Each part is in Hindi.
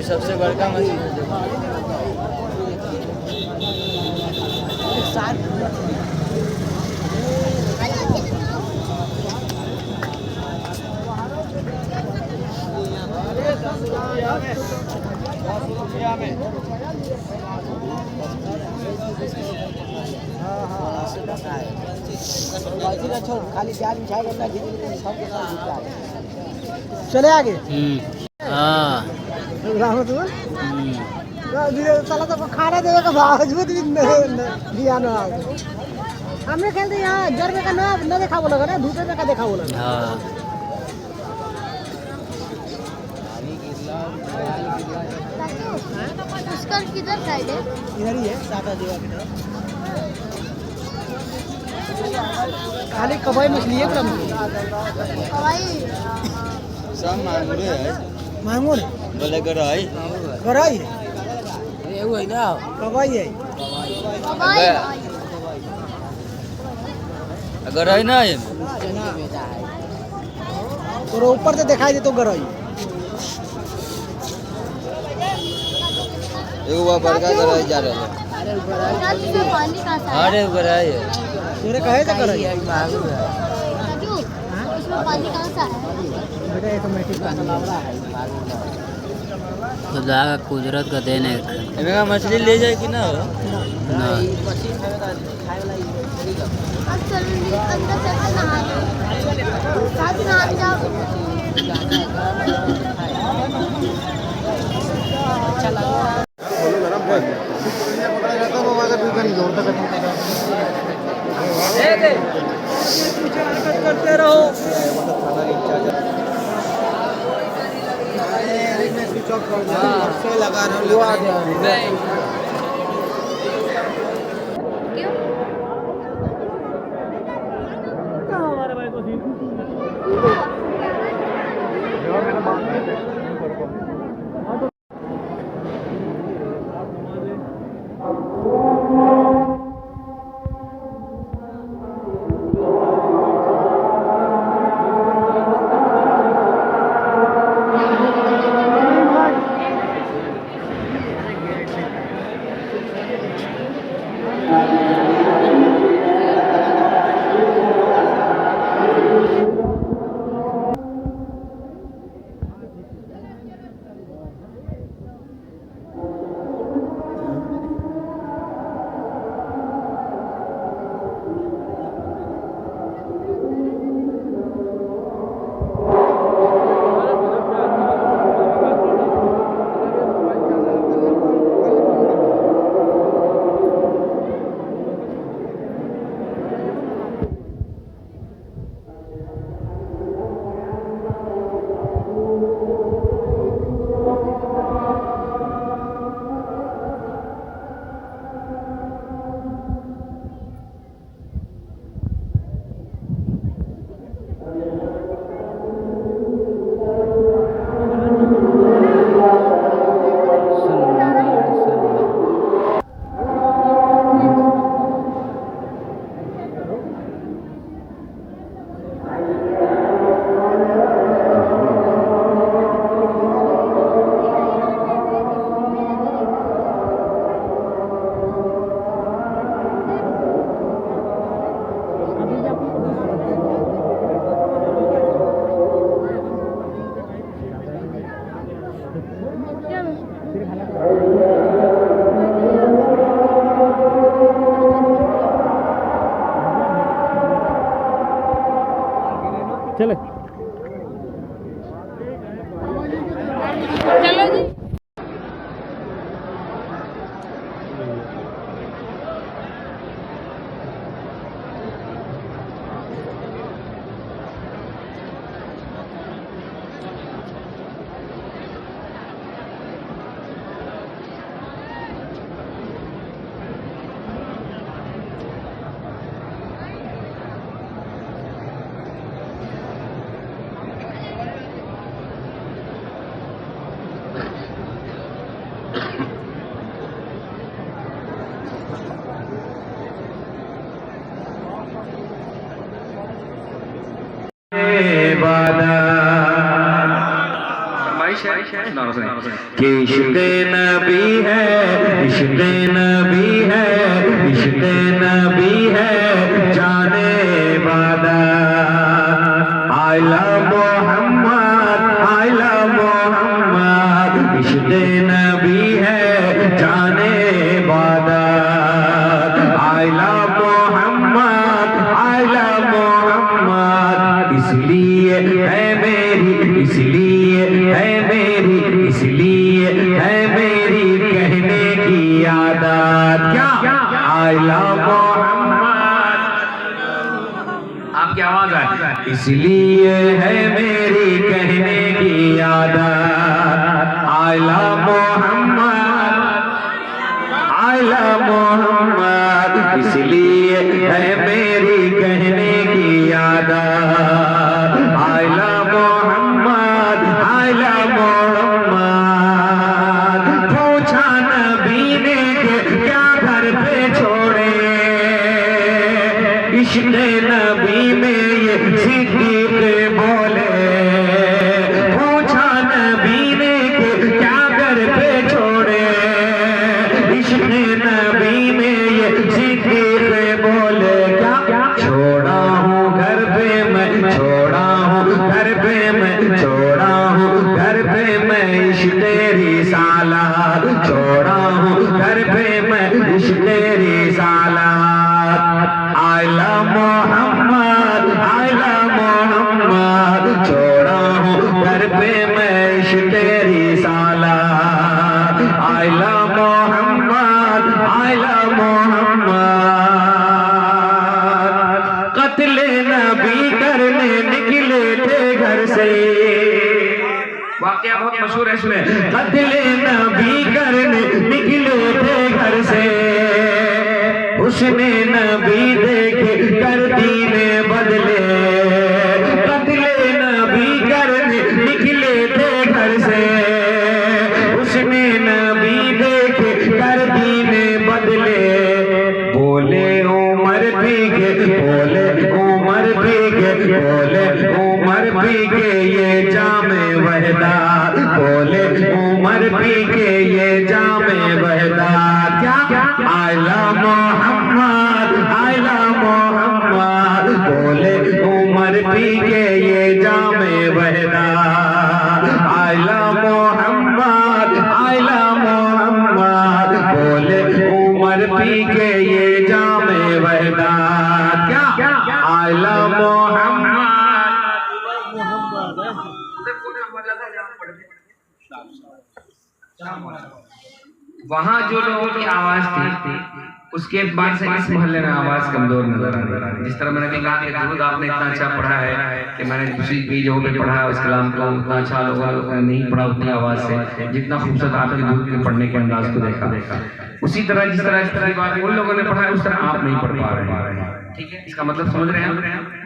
सबसे बड़का मछली खाली चले आगे। चला तो खाना देवे का बावजूद भी दिया ना हमने खेलते यहाँ जर में का न देखा बोला ना धूपे में का देखा बोला। उसका किधर साइड है? इधर ही है सादा देवा की तरफ। खाली कबाई मछली है पूरा कवाई सब मांगुर है मांगुर बोले गराई गराई है ये वही ना कबाई है कवाई गराई ना है तो ऊपर से दिखाई दे तो गराई एगो वहाँ बड़का गरई जा रहा है। चाचू इसमें पानी कहाँ से आया? अरे गरई है। तेरे कहे तो करे चाचू इसमें पानी कहाँ से आया? बेटा ये तो मैट्रिक का लावड़ा है खुदा का कुदरत का देन है। इनमें का मछली ले जाए कि ना हो? ना अब चलो अंदर चलते नहाने। चाचू नहाने जाओ। करते रहो। लगा क्यों? चले चलो जी। कि इश्क़ नबी है, इश्क़ नबी है, इश्क़ नबी है, जाने वादा। I love Mohammad, I love Mohammad, इश्क़ नबी है, जाने वादा। I love Mohammad, I love Mohammad, इसलिए है मेरी, इसलिए है मेरी, इसलिए है मेरी कहने की आदत। क्या I love मोहम्मद, आपकी आवाज है, इसलिए है मेरी कहने की आदत। I love Mohammad, I love Mohammad, इसलिए है मेरी कहने की आदत। I love Mohammad, I love Mohammad. पूछा नबी ने कि क्या घर पे छोड़े, इश्क़ नबी में ये सिद्दीक़ बोले। पूछा नबी ने कि क्या घर पे छोड़े, छोड़ा हूँ घर पे मैं इश्क़ रिसालत। आला मोहम्मद छोड़ा हूँ घर पे मैं इश्क़ रिसालत। आला मोहम्मद कत्ले नबी करने निकले थे घर से। वाक़या बहुत मशहूर है इसमें। कत्ले नबी करने निकले थे घर से, उसने नबी देखे कर दीने बदले। कत्ले नबी करने निकले थे घर से, उसने नबी देखे कर दीने बदले। बोले उमर भीगे, बोले उमर भीगे, बोले उमर भीगे ये जामे वहदात। बोले उमर भीगे ये जामे वहदात। क्या आला मोहम्मद बोले उमर भीगे ये जामे वहदात। आला मोहम्मद बोले उमर भीगे ये जामे वहदात। क्या आला मोहम्मद। वहां जो लोगों की आवाज थी उसके बाद से इस मोहल्ले में आवाज कमजोर नजर आ रही है। जिस तरह मैंने कहा कि दुरूद आपने इतना अच्छा पढ़ा है कि मैंने दूसरी कई जगहों पे पढ़ा है, उस कलाम को उतना अच्छा लोगों ने नहीं पढ़ा उतनी आवाज से, जितना खूबसूरत आपके दुरूद के पढ़ने के अंदाज को देखा। उसी तरह जिस तरह बात उन लोगों ने पढ़ा है उस तरह आप नहीं पढ़ पा रहे हैं। ठीक है, इसका मतलब समझ रहे हैं।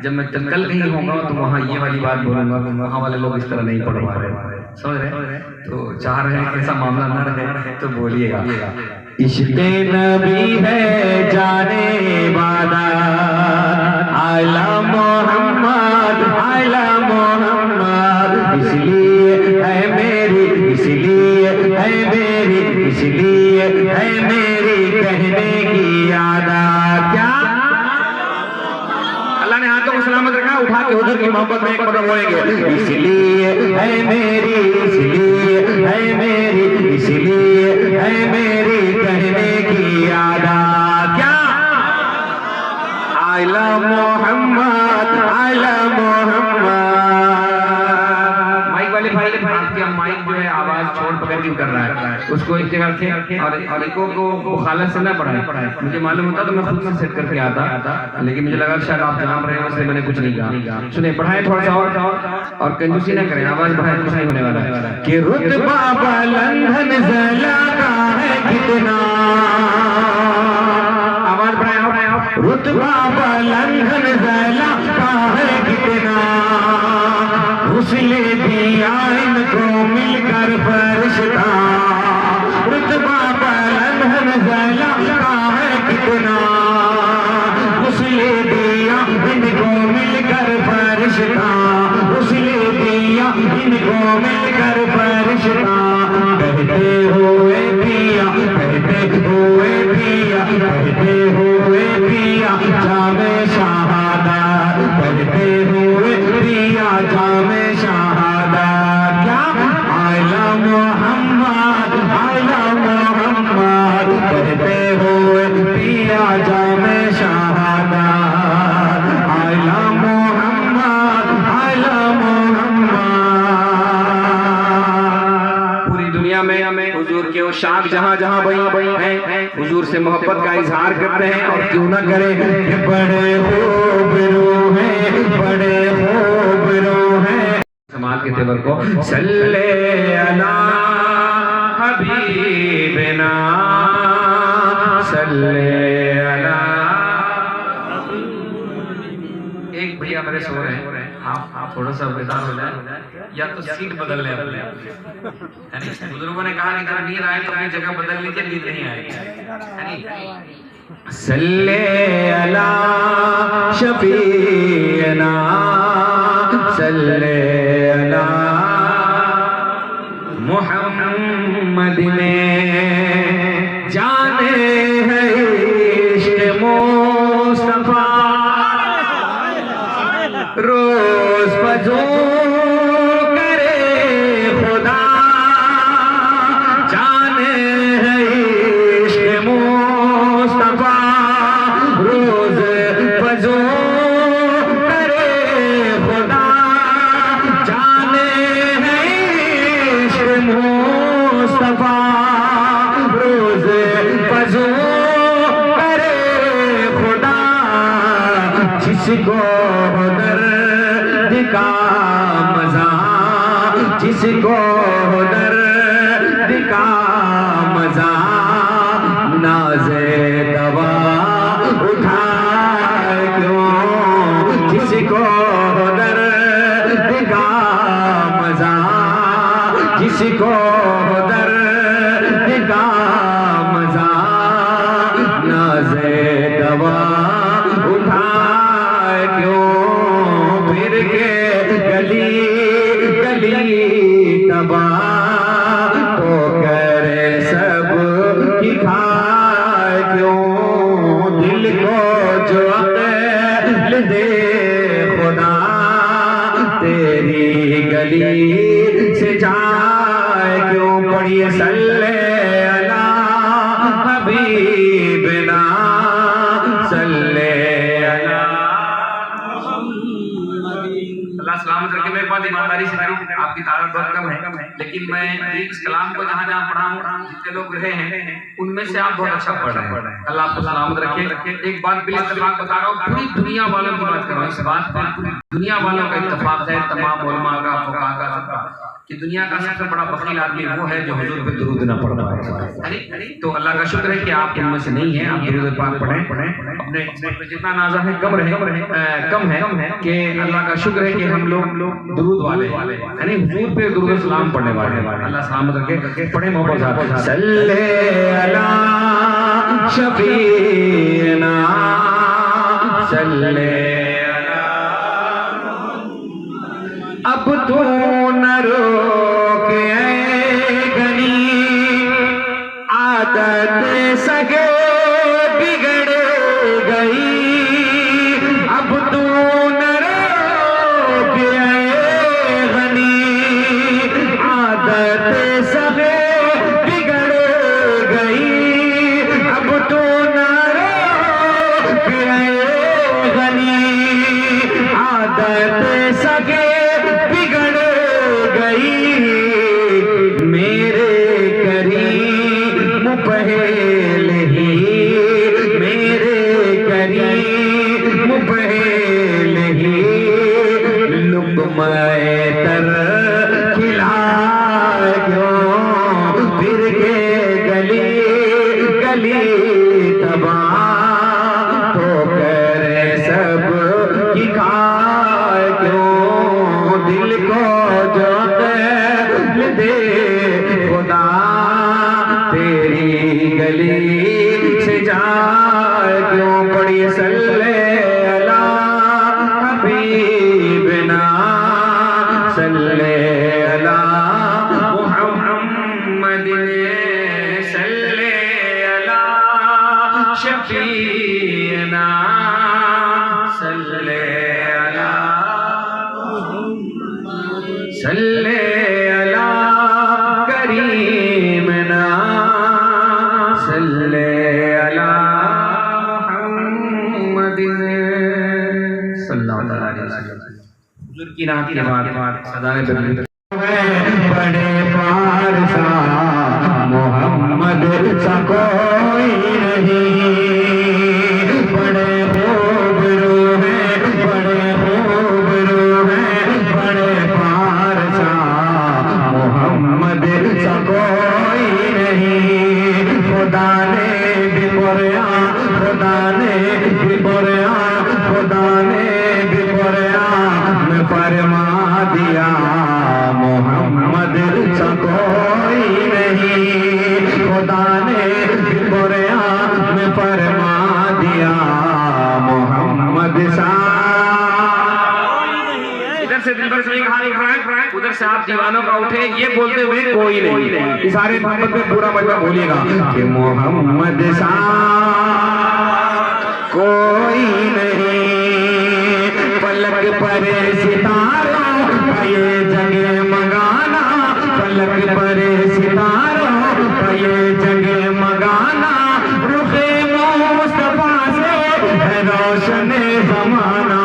जब मैं कल कहीं होगा तो वहाँ ये वाली बात बोलूंगा, वहाँ वाले लोग इस तरह नहीं पढ़ पा रहे। समझ रहे? तो चाह रहे हैं कि ऐसा मामला न रहे तो बोलिएगा। इश्क़ नबी है जाने वाला, आला मोहम्मद इसलिए है मेरी, इसलिए है मेरी, इसलिए है मेरी कहने की आदत। क्या अल्लाह ने हाथों को सलामत रखा, उठा के उधर की मोहब्बत में एक कदम होएंगे। इसलिए है मेरी, इसलिए है मेरी, इसलिए है मेरी कहने की आदत। क्या आला मोहम्मद माइक वाले भाई आपके माइक जो है आवाज छोड़ पकड़ के कर रहा है, उसको एक जगह रखें और इको को मुखालत से ना बढ़ाएं। मुझे मालूम होता तो मैं खुद से सेट करके आता, लेकिन मुझे लगा शायद आप जान रहे हो इसलिए मैंने कुछ नहीं कहा। सुने, बढ़ाएं थोड़ा सा और कंजूसी ना करें, आवाज बढ़ाएं, कुछ नहीं होने वाला है। कि रुतबा बुलंद ज़ला का है कितना, आवाज बढ़ाएं। रुतबा बुलंद ज़ला का है कितना, उसने दिया इनको मिलकर फरिश्ता। रुतबा बुलंद ज़ला का है कितना, उसने दिया इनको मिलकर फरिश्ता, उसने दिया इनको मिलकर फरिश्ता। कहते हुए पिया, कहते हुए पिया, कहते हुए पिया जामे शहादत, कहते हुए पिया जामे शहादत। क्या आला मोहम्मद कहते हुए पिया जामे शहादत। आला मोहम्मद पूरी दुनिया में हुजूर के वो शाख जहाँ जहाँ बही हैं, हुजूर से मोहब्बत का इजहार करते हैं। और क्यों ना करें, बड़े खूबरू हैं, बड़े खूबरू हैं। समाज के तेवर को सल्ले अला हबीबना, सल्ले अला। एक भैया मेरे सो रहे हैं, आप थोड़ा सा बेदार हो जाए या तो सीट बदल ले अपने। बुजुर्गों ने कहा कि जब नींद आए तो अपनी जगह बदल लीजिए, नींद नहीं आएगी। सल्ले अला शफीना, सल्ले अला मोहम्मद ने जाने है इश्क़ मुस्तफा, रोज फजू करे खुदा जाने जिसको दर्द का मजा, जिसको दर्द का मजा, नाज़े दवा उठाए क्यों, जिसको दर्द का मजा, जिसको दर्द का मजा, नाज़े दवा उठाए क्यों, फिर के गली गली तबाह तो करे सब की खाए क्यों, दिल को जो अक़ल दे खुदा तेरी गली से जाए क्यों, पढ़िए सल्ले अला हबीबना सल्ले अला। अल्लाह सलामत रखे। मैं एक बात ईमानदारी से करूं, आपकी तारीफ बहुत कम है, लेकिन मैं इस कलाम को जहां जहां पढ़ा हूं, जितने लोग रहे हैं उनमें से आप बहुत अच्छा पढ़ रहे हैं। अल्लाह आपको सलामत रखे। एक बात बिल इत्तेफाक बता रहा हूं, पूरी दुनिया वालों की बात कर रहा हूं, इस बात पर पूरी दुनिया वालों का इत्तेफाक है, तमाम उलमा का, फुक़हा का, सबका, कि दुनिया का सबसे बड़ा बखील आदमी वो है जो हुजूर पे दुरूद ना पढ़ पाए। तो अल्लाह का शुक्र है कि आप उनमें से नहीं हैं, आप दुरूद पाक पढ़ें, अपने जितना नाज़ा है कम है कि अल्लाह का शुक्र है कि हम लोग दुरूद वाले यानी हुजूर पे दुरूद सलाम पढ़ने वाले। अल्लाह सलामत रखे। पढ़े मोहब्बत साथ, सल्ले अला शफीना सल्ले अला। अब तो न रोके गनी आदत सगे बिगड़ गई, अब तू न रोके गनी आदत सगे बिगड़ गई, अब तू न रोके गनी आदत सगे बिगड़ गई, मेरे करीम पहल ही, मेरे करीम पहल ही लुक़्माए तर खिलाए क्यों, फिर के गली गली तबाह तो करे सब की खाए क्यों, दिल को जो अक़ल दे खुदा तेरी गली से जाए क्यों, पढ़िए सल्ले अला हबीबना सल्ले अला मुहम्मदिन सल्ले अला शफीना सल्ले अला सल्ले अला करीमना सल्ले अला मुहम्मदिन सल्लल्लाहु अलैहि वसल्लम। हुजूर की नात के बाद सदाए बड़े पारसा मोहम्मद सा कोई नहीं, बड़े रूबरू हैं, बड़े रूबरू हैं, बड़े पारसा मोहम्मद सा कोई नहीं, खुदा ने भी बोरिया, खुदा ने भी बोरिया, खुदा ने भी बोरिया में फरमा दिया मोहम्मद सा कोई नहीं, खुदा ने भी बोरिया में फरमा दिया मोहम्मद सा। इधर से दिलबर से कहानी उधर से आप दीवानों का उठे ये बोलते हुए कोई नहीं, इस सारे मोहम्मद में पूरा मजबा बोलिएगा कि मोहम्मद सा कोई नहीं, पलक पर सितारों का ये जगह मंगाना, पलक पर सितारों का ये जगह मंगाना, रुखे मुस्तफा से है रोशन जमाना,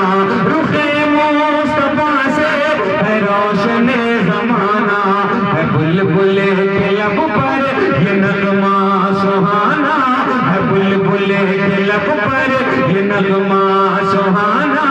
रुखे मुस्तफा से है रोशन जमाना, है बुलबुल के लब पर ये नगमा सुहाना, है बुलबुल के लब पर ये नगमा सुहाना,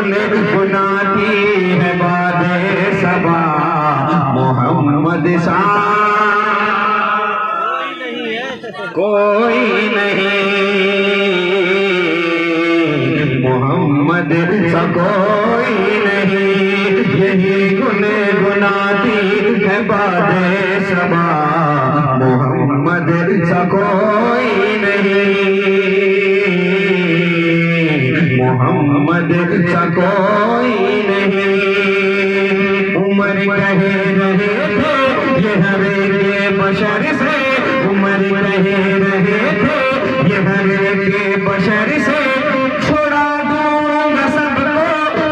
गुनगुनाती है बादे सबा मोहम्मद सा कोई नहीं, मोहम्मद सा कोई नहीं, यही गुनगुनाती है बादे सबा मोहम्मद सा कोई नहीं, मोहम्मद सा कोई नहीं। उमर कहे रहे थे ये हरे के बशर से, उमर कहे रहे थे ये हरे के बशर से, छोड़ा दूंगा सबको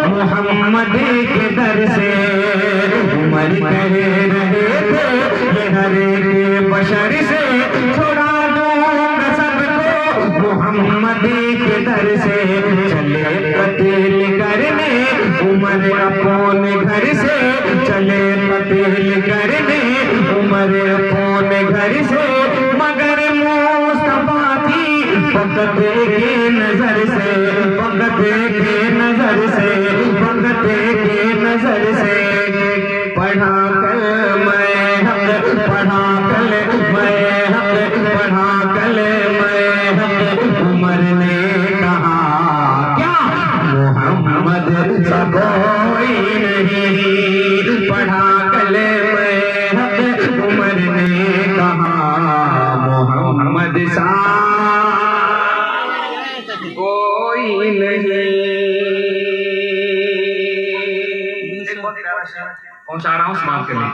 मोहम्मद के दर से। उमर कहे रहे थे ये हरे के बशर से, छोड़ा दूंगा सबको मोहम्मद के दर से। चले कत्ल करने उमर अपने घर से, चले कत्ल करने उमर अपने घर से, मगर मुस्तफा थी पकते के नजर से, पकते के नजर से, पकते के नजर से। पढ़ा कल मैं हक, पढ़ा कल मैं हक, पढ़ा कल मैं हक, उमर ने कहा क्या मोहम्मद सा कोई नहीं, पढ़ा कल मैं हक, उमर ने कहा मोहम्मद सा कोई नहीं। पहुंचा रहा हूँ समाप्त करने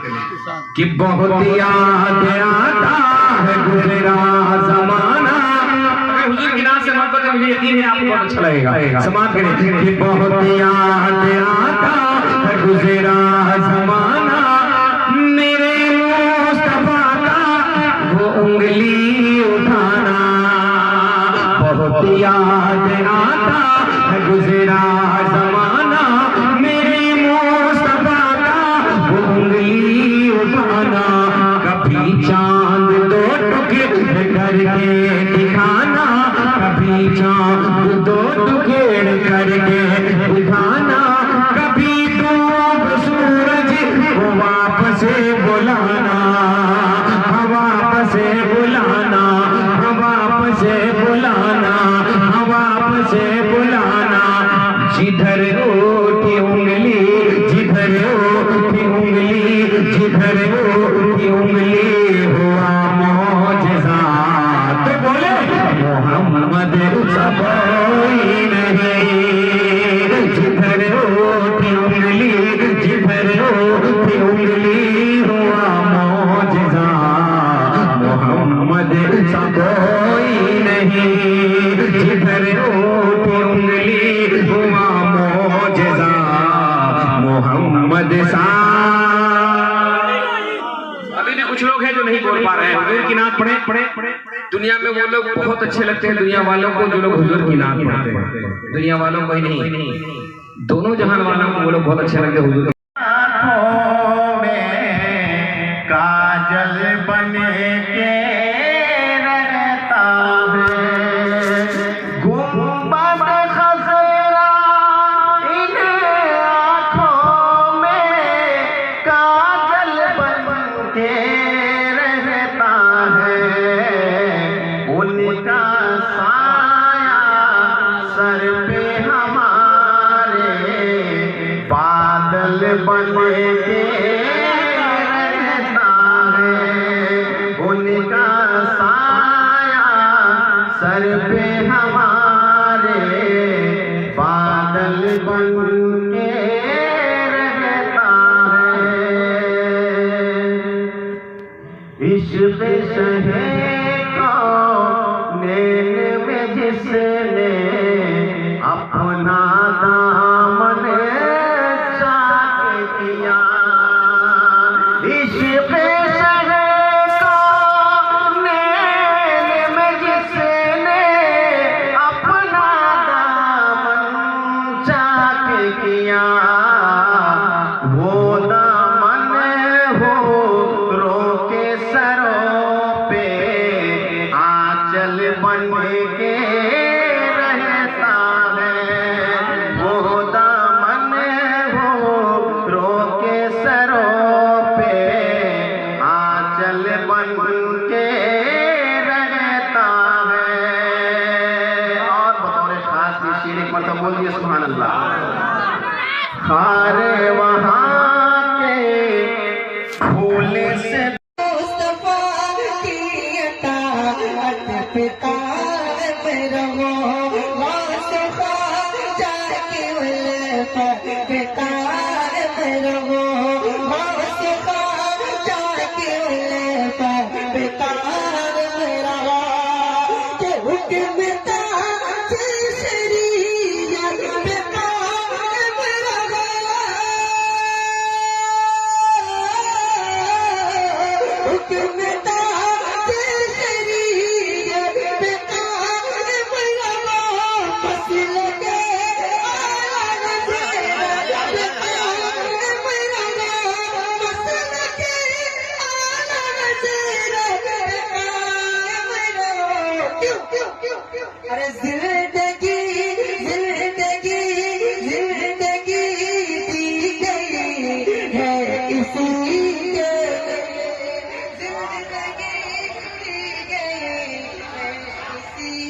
कि बहुत याद आता है गुजरा जमाना। हुजूर की नाम से मोहब्बत है, मुझे यकीन है आपको बहुत अच्छा लगेगा। समाप्त करें कि बहुत याद आता है गुजरा जमाना, मेरे मुस्तफा का वो उंगली उठाना। बहुत याद आता है गुजरा जमाना, मेरे मुस्तफा का वो उंगली उठाना। कभी चांद दो टुकड़े करके दिखाना, कभी चांद दो टुकड़े करके दिखाना, कभी डूब सूरज को वापस बुलाना, वापस बुलाना, वापस बुलाना, वापस बुलाना। जिधर उठी उंगली, जिधर उठी उंगली, जिधर उठी उंगली हुआ मौजज़ा। तो बोले मोहम्मद सा कोई नहीं, जिधर उठी उंगली, जिधर उठी उंगली हुआ मौजज़ा। मोहम्मद सा कोई नहीं, जिधर उठी उंगली हुआ मौजज़ा। मोहम्मद सा। अभी भी कुछ लोग हैं जो नहीं बोल पा रहे हैं। हुजूर की नात पढ़े पढ़े। दुनिया में वो लोग बहुत अच्छे लगते हैं दुनिया वालों को जो लोग हुजूर की नात पढ़ते हैं, दुनिया वालों को ही नहीं, दोनों जहान वालों को वो लोग बहुत अच्छे लगते हैं हुजूर। आँखों में काजल बने के रहता है, गुंबद खज़रा इन आँखों में काजल बन के रहता है। उनका साया सर पे हमारे बादल बन के रहता है। उनका साया सर पे हमारे बादल बन के रहता है। इश्क़ शहे को नैन में जिसने अपना दामन चाक किया, इश्क़ शहे को नैन में जिसने अपना दामन चाक किया, वो दामन हो रोके सरों पे आंचल बन के रहता है। सुभान अल्लाह। खारे वहाँ के फूल से अरे जिंदगी जिंदगी जिंदगी दी गई है इसी के जिंदगी दी गई है इसी।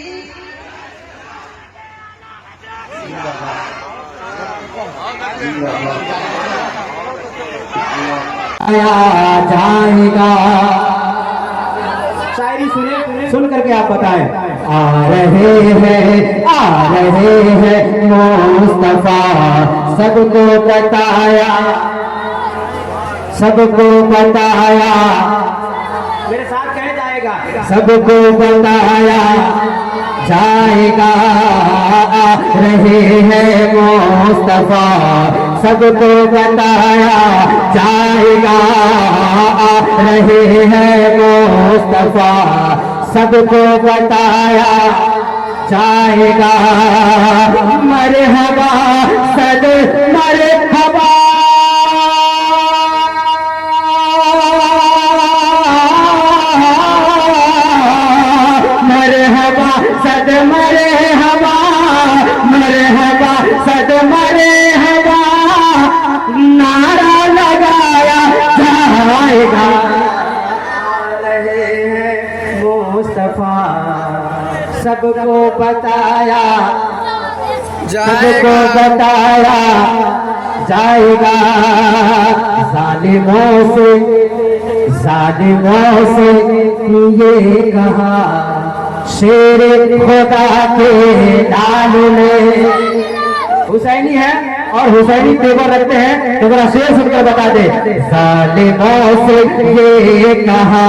आया जाएगा। शायरी सुने, सुन करके आप बताएं। आ रहे हैं मुस्तफा, सबको बताया, सबको बताया, मेरे साथ कहे जाएगा, सबको बताया जाएगा। आ रहे हैं मुस्तफा, सबको बताया जाएगा। आ रहे हैं मुस्तफा, सबको बताया जाएगा। मरहबा सद मरहबा, मरहबा सद मरहबा, मरहबा सद मरहबा, नारा लगाया जाएगा। मुस्तफा सबको बताया, सबको बताया जाएगा। जालिमों से ये कहा शेर खुदा के लाल ने। हुसैनी है और हुसैनी तेवर रखते हैं, तो बड़ा शेर सुनकर बता दे। जालिमों से ये कहा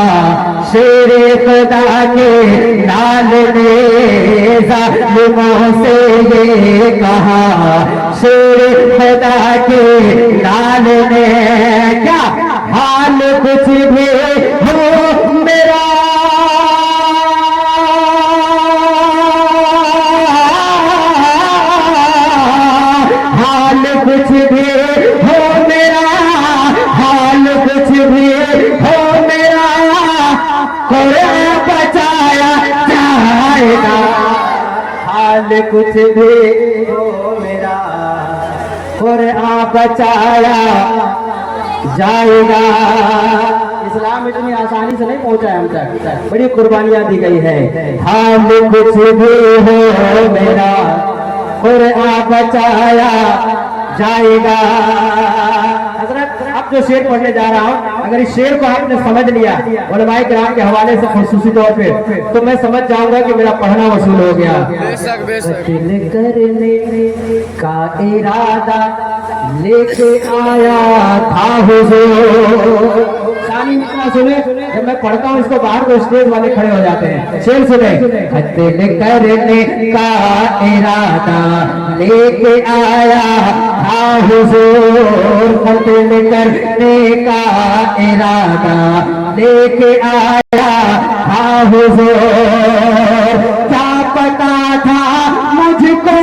शेर खुदा के लाल ने, जालिमों से ये कहा शेर खुदा के लाल ने। क्या हाल कुछ भी हो मेरा, हाल कुछ भी हो मेरा, हाल कुछ भी हो मेरा, कुरान बचाया जाएगा। हाल कुछ भी हो मेरा, कुरान बचाया जाएगा। इस्लाम इतनी आसानी से नहीं पहुंचा है हम तक, बड़ी कुर्बानियां दी गई है। हाल कुछ भी हो मेरा, कुरान बचाया जाएगा। हज़रत अब जो शेर पढ़ने जा रहा हूँ, अगर इस शेर को आपने समझ लिया उलमाए किराम के हवाले से खुसूसी तौर पे, तो मैं समझ जाऊंगा कि मेरा पढ़ना वसूल हो गया। दिल करने का इरादा लेके आया था हुजूर। सुने, जब मैं पढ़ता हूँ इसको बाहर तो स्टेज वाले खड़े हो जाते हैं। शेर सुने। दिल करने का इरादा लेके आया था हुजूर, दिल करने का इरादा लेके आया था हुजूर। क्या पता था मुझको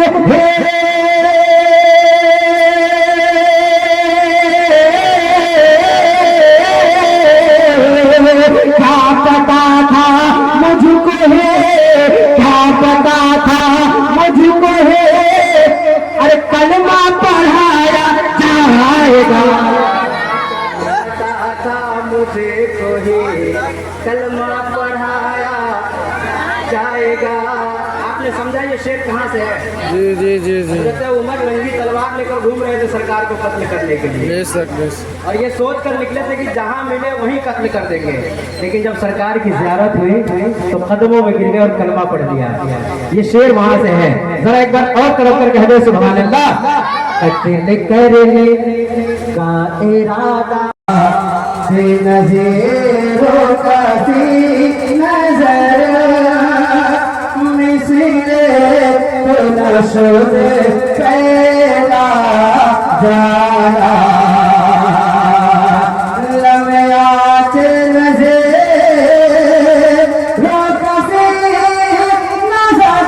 कलमा पढ़ाया जाएगा। मुझे कोई कलमा पढ़ाया जाएगा। आपने आपने समझा ये शेर कहाँ से है? जी जी जी जी जैसे उमर रंगी तलवार लेकर घूम रहे थे सरकार को कत्ल करने के लिए, बेशक और ये सोच कर निकले थे कि जहाँ मिले वहीं कत्ल कर देंगे। लेकिन जब सरकार की ज़ियारत हुई तो कदमों में गिर गए और कलमा पढ़ दिया। ये शेर वहाँ से है। जरा एक बार और तरफ कर कह दे सुभान अल्लाह। कत्ल करने का इरादा बेनज़ीरों का सी नजर मिसले तो नशोद पैदा जाना लम्यात नज़ीरों का सी नजर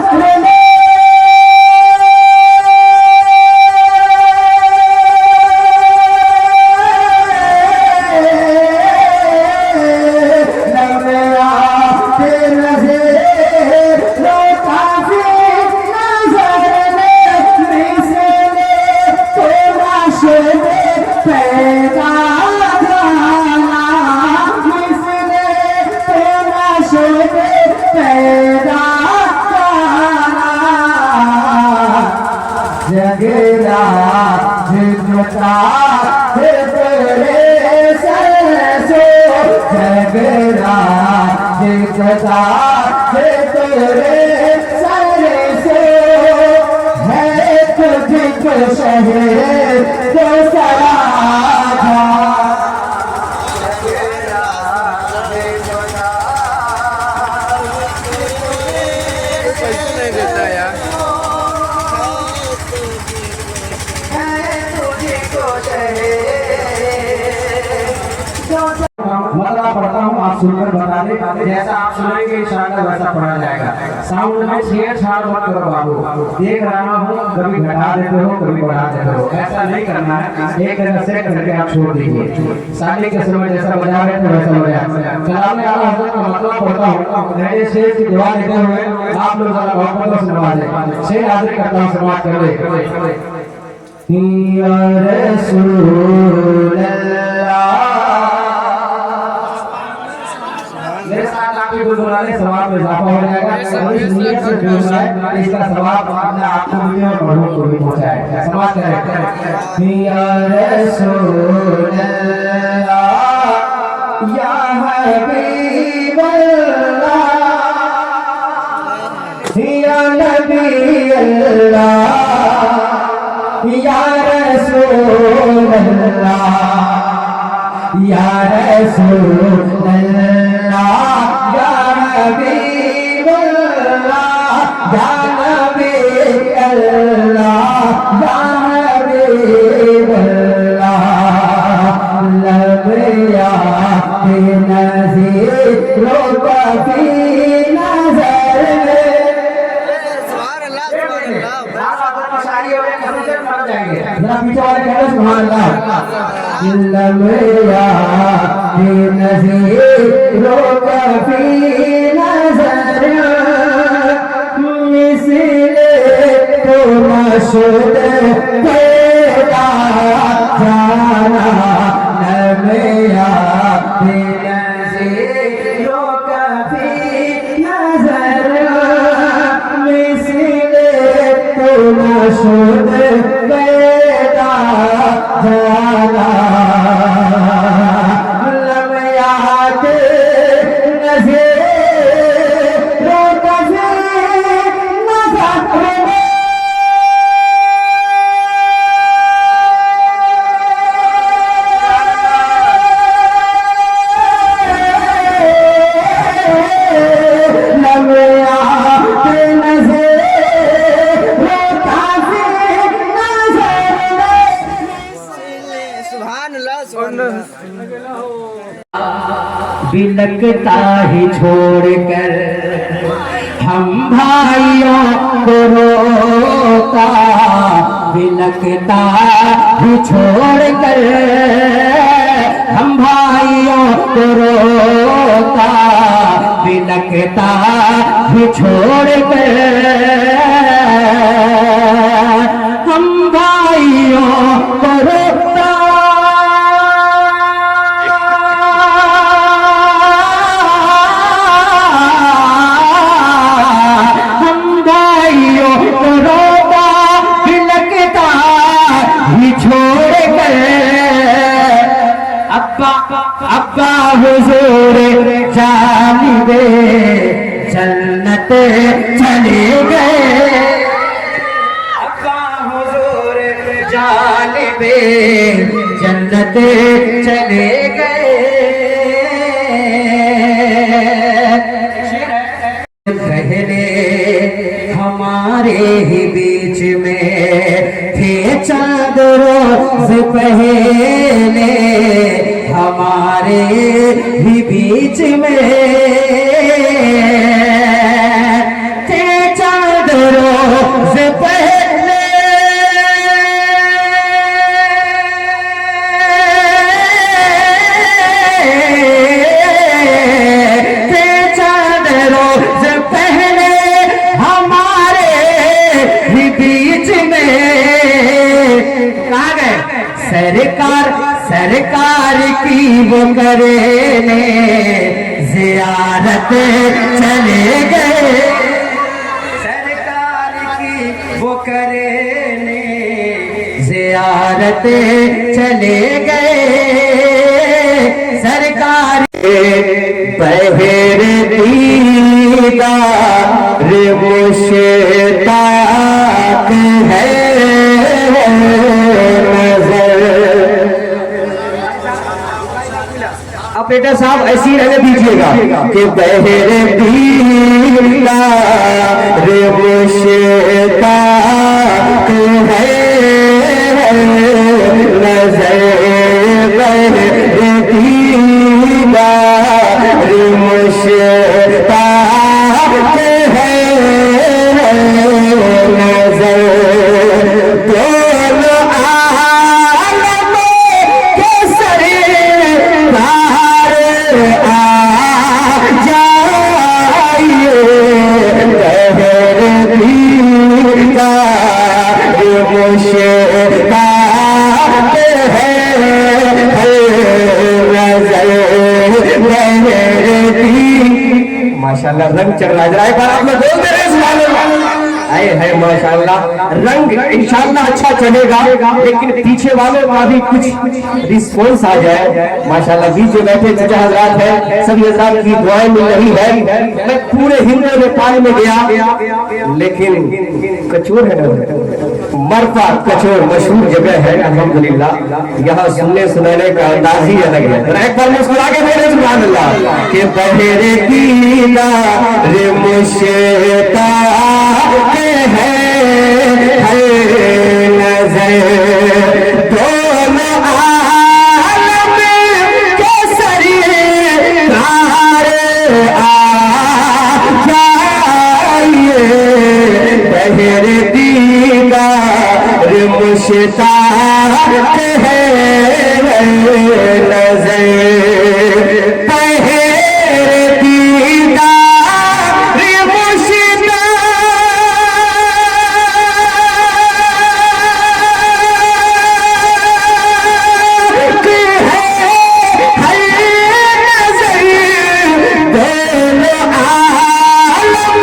जगरा झुकता है तेरे सरसो जगरा झुकता है तेरे सरसो है तुझको शहर तो सराधा पैसे नहीं देता यार मतलब पढ़ता हूँ, आप सुनकर बता दें। जैसा आप सुनेंगे इंशाअल्लाह वैसा पढ़ा जाएगा। साउंड में छेड़छाड़ मत करो बाबू। देख रहा हूँ कभी घटा देते हो कभी बढ़ा देते हो, ऐसा नहीं करना है। एक जगह सेट करके आप छोड़ दीजिए। शादी के समय जैसा बजा रहे थे वैसा बजा। कलाम आला हज़रत का मतलब पढ़ता हूँ। मैंने शेर की दुआ देते हुए आप लोग जरा मोहब्बत से नवाजें। शेर हाजिर करता हूँ, समाप्त कर दे। या रसूल अल्लाह मेरे साथ आपके गुनगुनाने सवाब में इजाफा हो जाएगा। और इस नीयत से जो है इसका सवाब अपने आपको भी और बड़ों को भी पहुंचाएगा। समाप्त करें। या रसूल अल्लाह या हबीब अल्लाह या नबी अल्लाह या रसूल अल्लाह या रसूल अल्लाह या हबीब अल्लाह या नबी अल्लाह या हबीब अल्लाह लबिया बेनज़ीरों का फी नज़र जरा पीछे वाले कह रहे सुभान अल्लाह लम्या बेनज़ीरों का फी नज़र मिसले तो मशूद पैदा जाना लम्या बेनज़ीरों का फी नज़र मिसले तो मशूद पैदा जाना लम्यात नज़ीरों का फी नज़र बिलकता ही छोड़कर हम भाइयों को रोका बिलकता ही छोड़कर हम भाइयों को रोका बिलकता ही छोड़कर हम भाइयों को रोका हम हुजूर जानिबे जन्नत चले गए, अब्बा हुजूर जानिबे जन्नत चले गए। पहले हमारे ही बीच में थे चांद रोज पहले हमारे ही बीच में थे चांद रोज पहले थे चांद रोज पहले हमारे ही बीच में। कहाँ गए सरकार सरकार की वो करेने जियारत चले गए, सरकार की वो करेने जियारत चले गए। सरकार बहर दीदार मुश्ताक है ऑपरेटर साहब ऐसी रहने दीजिएगा कि बहर दीदार मुश्ताक है नजर बहर दीदार मुश्ताक है नजर दोनों आलम के सरदार आ जाइए बहर दीदार मुश्ताक है माशाल्लाह रंग चढ़ रहा है। एक बार आप लोग बोलते रहे सुभान अल्लाह। आए है माशाल्लाह रंग इंशाल्लाह अच्छा चलेगा, लेकिन पीछे वालों का भी कुछ रिस्पॉन्स आ जाए। माशाल्लाह बीच जो बैठे चचा हजरात है सभी हजरात की दुआएं मिल रही है। मैं पूरे हिंदू नेपाल में गया, लेकिन कचोर है ना मरफा कचोर मशहूर जगह है अल्हम्दुलिल्लाह, यहाँ सुनने सुनाने का अंदाज ही अलग है। एक बार मुस्कुरा के बोले सुभान अल्लाह के बहर दीदार मुश्ताक है नजर दोनों आलम के सरदार आ जाइए बहर दीदार मुश्ताक है नजर बहर दीदार मुश्ताक है नजर दोनों आलम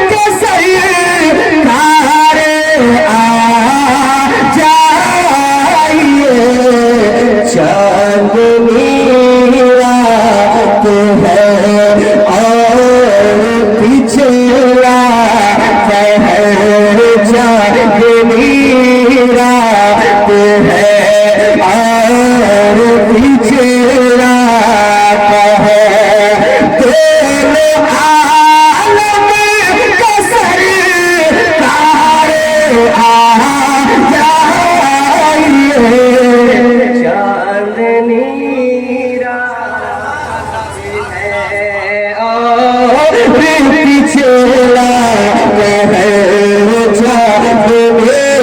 के सरदार आ जाइए चांदनी रात है और पिछला पहर चांदनी रात है और पिछला पहर दोनों आलम का सरदार आ जाइए चांदनी रात है और पिछला पहर चांदनी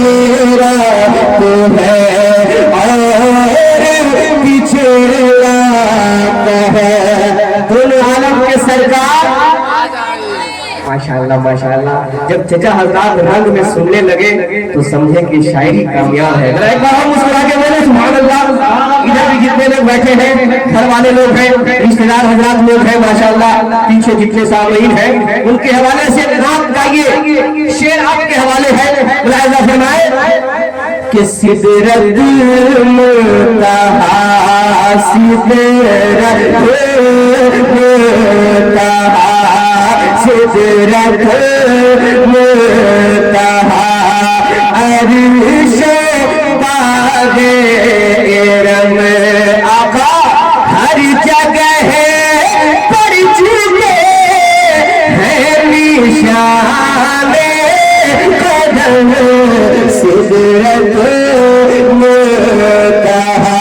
रात है और पिछला पहर दोनों आलम के सरकार माशाल्लाह माशाल्लाह। जब चचा हजरात रंग में सुनने लगे तो समझे कि शायरी कामयाब है। एक बार हम मुस्कुरा के बोले सुभान अल्लाह। इधर भी जितने लोग बैठे हैं घर वाले लोग हैं, रिश्तेदार हजरात लोग हैं माशाल्लाह, पीछे जितने सामीन हैं उनके हवाले से रात गाइए, शेर आपके हवाले है, मुलाहिजा फरमाए। कि सिदरत मुंतहा सिदरत मुंतहा सिदरत मुंतहा अर्श बागे इरम आका हर जगह पड़ चुके हैं निशान कदम सिदरत मुंतहा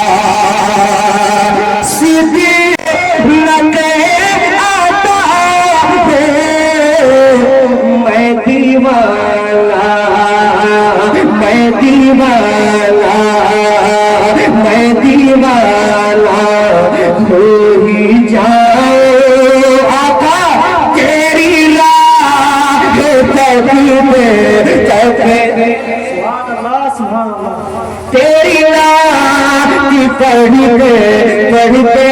सिदरत आता है मैं दीवाना मैं दीवाना मैं दीवाना हो ही जाए आका तेरी राह तक में तेरी राह की पढ़ते पढ़ते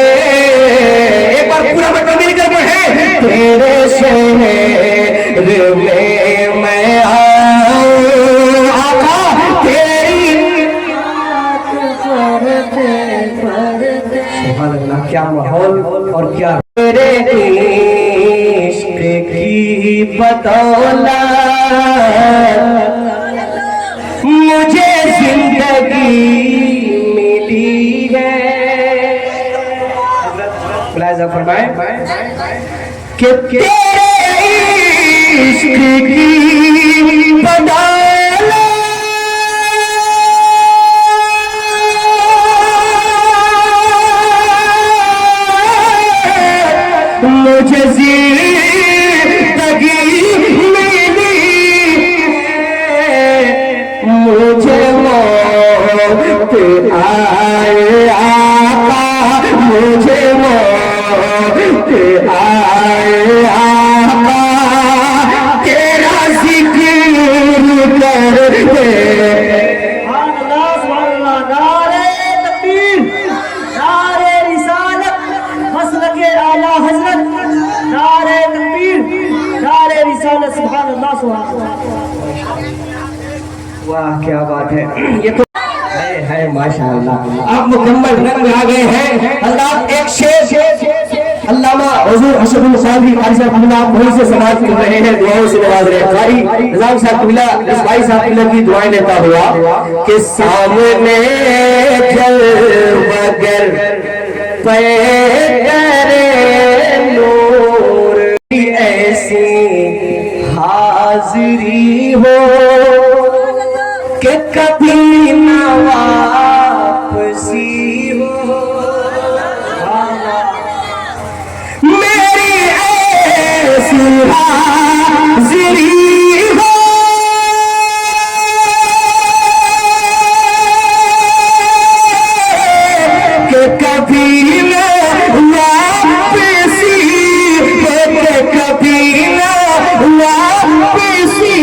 एक बार पूरा बटन मिल करके है तेरे शहर में मैं आऊं आका तेरी पढ़ते पढ़ते सुभान अल्लाह क्या माहौल और क्या तेरे इश्क की बदौलत मुझे जिंदगी मिली है मुलाहिजा फरमाए कि तेरे इश्क की बदौलत मुझे जिंदगी मिली मुझे मौत आए आका मुझे मौत आए आका तेरा जिक्र करते नारे तकबीर नारे रिसालत मसलके आला हजरत नारे तकबीर नारे रिसालत सुभान अल्लाह सुभान अल्लाह वाह क्या बात है ये तो है माशाअल्लाह आप मुकम्मल रंग आ गए हैं अल्लाह एक शेर अल्लामा हुजूर हशरुल साहबी कारी साहब कबीला बहुत से समाज कर रहे हैं दुआओं से नवाज रहे हैं कारी निजाम साहब कबीला इस भाई साहब कबीला की दुआएं लेता हुआ कि सामने जल बगर पे करे नूर ऐसी हाजिरी हो कि कभी न वापसी हो मेरी ऐसी हाजिरी हो कि कभी न वापसी हो कि कभी न वापसी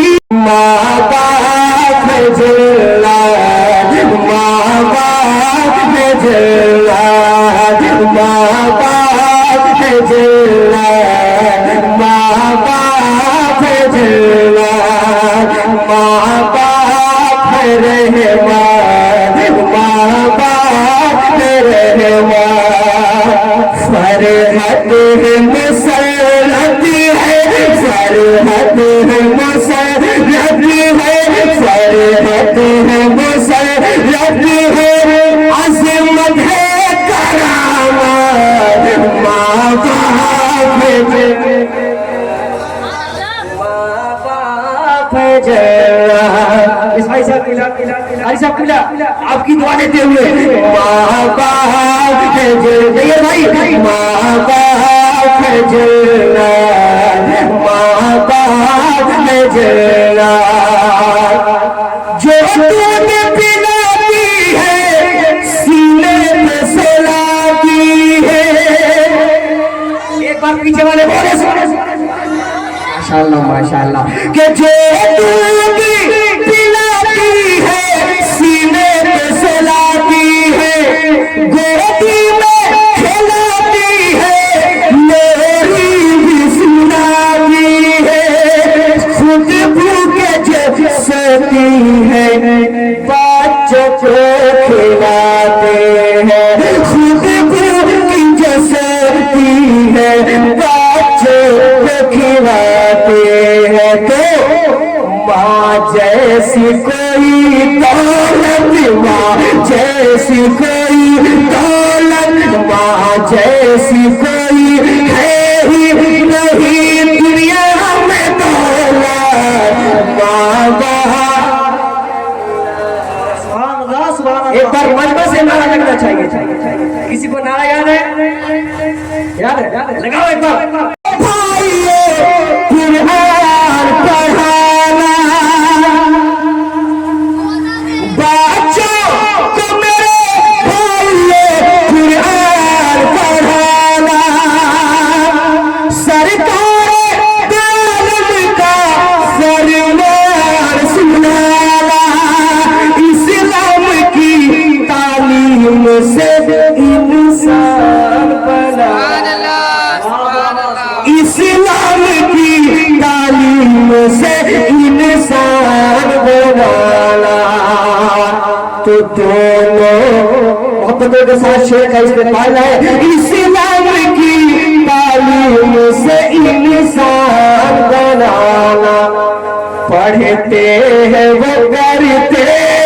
माँ बाप जल्लाद माँ बाप जल्लाद माँ बाप जल्लाद माँ बाप जल्लाद माँ बाप रहमान माँ बाप रहमान फरहत है मुसरत है फरहत है मुसरत है फरहत है मुसरत है अज़मत है करामत माँ बाप इस भाई साहब किला आपकी दुआ देते हुए माँ बाप जय भाई माँ बाप जला माँ बाप जला जो दूध पिलाती है सीने में सुलाती है एक बार पीछे वाले बोले माशाअल्लाह माशाअल्लाह के जो दूध पिलाती है सीने पे सुलाती है गोदी में खिलाती है मेरी भी सुनाती है खुद भूखे जब सोती है बात बच्चों को खिलाते हैं, खुद भूखी जो सोती है बच्चों को खिलाते हैं। तो माँ जैसी कोई दौलत, माँ जैसी कोई दौलत, माँ जैसी कोई है ही नहीं दुनिया में दौलत। माँ बाप एक बार मंच से नारा लगना चाहिए। किसी को नारा याद है? याद है? लगाओ एक बार। भाइयों कुरान पढ़ाना, बच्चों को मेरे भाइयों कुरान पढ़ाना, सरकार आलम का फरमान सुनाना, इस्लाम की तालीम से इंसान बनाना, इस्लाम की तालीम से इंसान बनाना। तो दोनों मोहब्बतों के साथ शेर का इस्तेमाल है, इस्लाम की तालीम से इंसान बनाना। पढ़ते हैं वो करते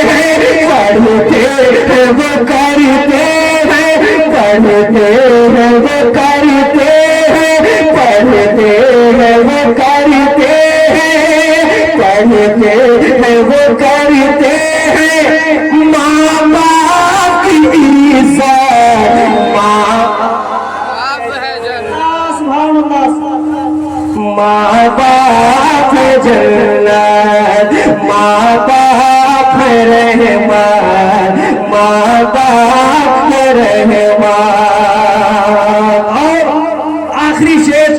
हैं, पढ़ते हैं वो करते हैं, पढ़ते हैं वो करते हैं, पढ़ते हैं वो करते हैं, पढ़ते हैं वो करते हैं। माँ बाप की इज्जत, माँ बाप जन्नत, माँ बाप रहमान, माँ बाप रहमान। और आखिरी शेर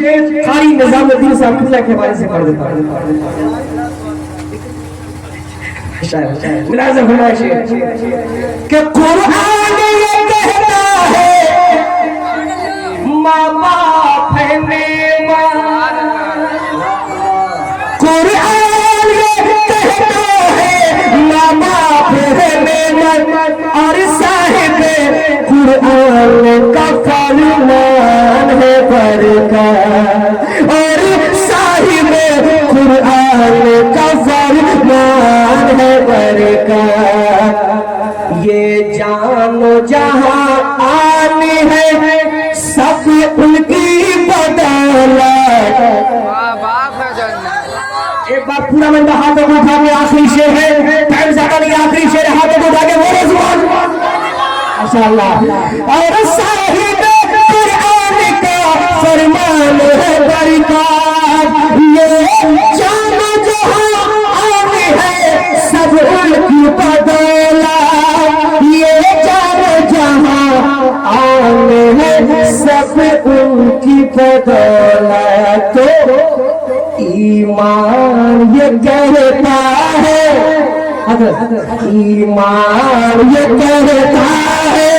कारी निजामुद्दीन साहब खुला के बारे से पढ़ देता हूँ। मुलाज़िम फरमाए शेर कि कुरान ये कहता है माँ बाप है मेहमान, कुरान ये कहता है माँ बाप है मेहमान, और साहिब कुरान का फरमान है बरकत, और साहिब कुरान का फरमान है बरकत। ये जानो जहां आने है सब उनकी बदौलत। एक बार पूरा बंदा हाथों को उठा के आखिरी शेर है, टाइम ज्यादा नहीं, आखिरी शेर है, हाथों को उठा के बोलो सुभान माशाअल्लाह। और साहिब कुरान का फरमान है बरकत, ये जानो जहां आने है सब उनकी बदौलत, ये जानो जहां आने है सब उनकी बदौलत। तो ईमान ये कहता है, ईमान ये कहता है,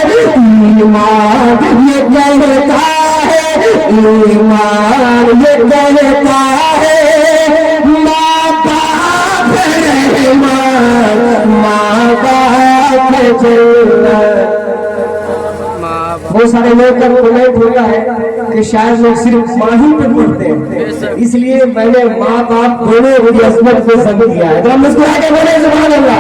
ईमान ये कहता है, ईमान ये कहता है माँ बाप रहमान, माँ बाप जन्नत। बहुत सारे लोग का कमेंट हो गया है कि शायद लोग सिर्फ माँ ही पे पढ़ते हैं, इसलिए मैंने माँ बाप दोनों की अजमत को समझ दिया है। तो हम मुस्कुरा के बोले सुभान अल्लाह।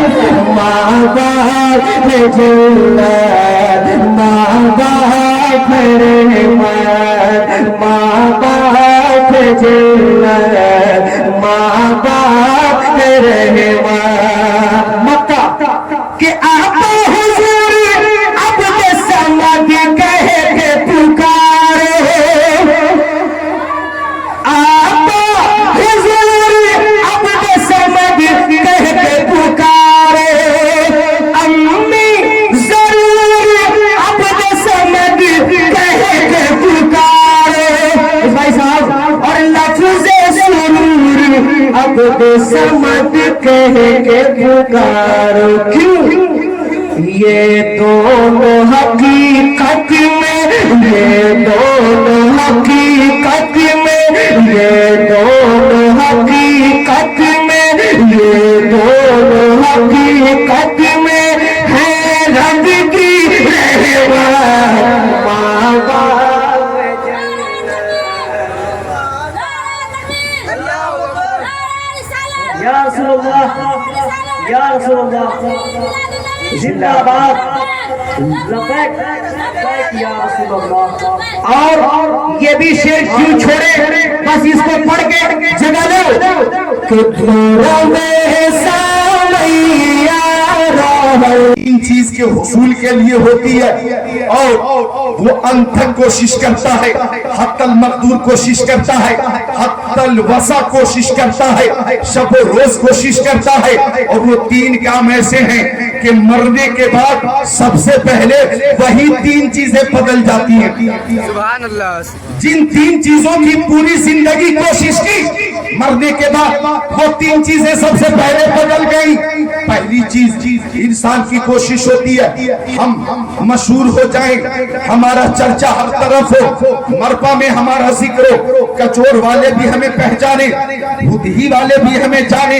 माँ बाप है जन्नत, माँ बाप है रहमत, माँ बाप है जन्नत, माँ बाप है रहमत। मक्का के आप हुजूर अब के समझ कहे के पुकारे, आप हुजूर अब के समझ कह के पुकारे, अम्मी जरूर अब के समझ कह के पुकारे। भाई साहब, और लफ्ज़े सुरूर अब के समझ कह के पुकारो। क्यों? ये दोनों हकीकत में, ये दोनों हकीकत में, ये दोनों हकीकत में, ये दोनों हकीकत में अल्लाह या रसूल अल्लाह जिंदाबाद लबैक लबैक या रसूल अल्लाह। और ये भी शेर क्यों छोड़े, बस इसको पढ़ के जगा लो कि इन चीज के हुसूल के लिए होती है और वो अनथक कोशिश करता है, हत्तल मकदूर कोशिश करता है, हत्तल वसा कोशिश करता है, शब रोज कोशिश करता है। और वो तीन काम ऐसे हैं कि मरने के बाद सबसे पहले वही तीन चीजें बदल जाती हैं। सुभान अल्लाह। जिन तीन चीजों की पूरी जिंदगी कोशिश की, मरने के बाद वो तीन चीजें सबसे पहले बदल गई। पहली चीज इंसान की कोशिश होती है हम मशहूर हो जाएं, हमारा चर्चा हर तरफ हो, मरपा में हमारा जिक्र हो, कचोर वाले भी हमें पहचाने, बुधही वाले भी हमें जाने,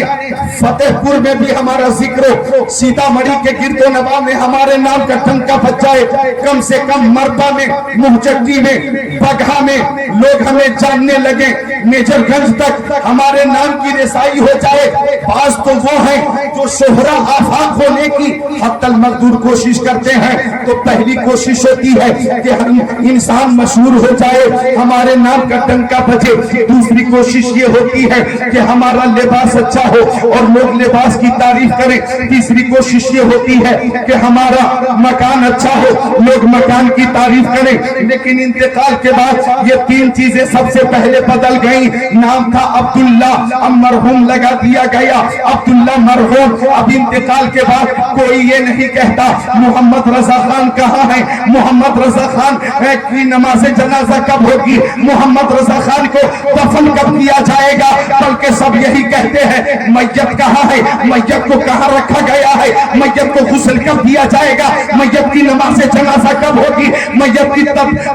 फतेहपुर में भी हमारा जिक्र हो, सीतामढ़ी के गिरदो नवा में हमारे नाम का टंका बज जाए, कम से कम मरपा में, मुहचक्की में, बगहा में लोग हमें जानने लगे, मेजरगंज तक हमारे नाम की रिसाई हो जाए। बास तो वो है जो शोहरा आफाक होने की हत्तल मकदूर कोशिश करते हैं। तो पहली कोशिश होती है कि हम इंसान मशहूर हो जाए, हमारे नाम का टंका बजे। दूसरी कोशिश ये होती है कि हमारा लिबास अच्छा हो और लोग लिबास की तारीफ करें। तीसरी कोशिश ये होती है कि हमारा मकान अच्छा हो, लोग मकान की तारीफ करें। लेकिन इंतकाल के बाद ये तीन चीजें सबसे पहले बदल गई। नाम था अब्दुल्ला, अब मरहूम लगा दिया गया, अब्दुल्ला मरहूम। अब इंतकाल के बाद कोई ये नहीं कहता मोहम्मद रजा खान कहाँ है, मोहम्मद रजा खान की नमाज जनाजा कब होगी, मोहम्मद रजा खान को दफन कब किया जाएगा, बल्कि सब यही कहते हैं मैयत कहाँ है, मैयत को कहाँ रखा गया है, मैयत को गुस्ल कब दिया जाएगा, मैयत की नमाज जनाजा कब होगी, मैयत की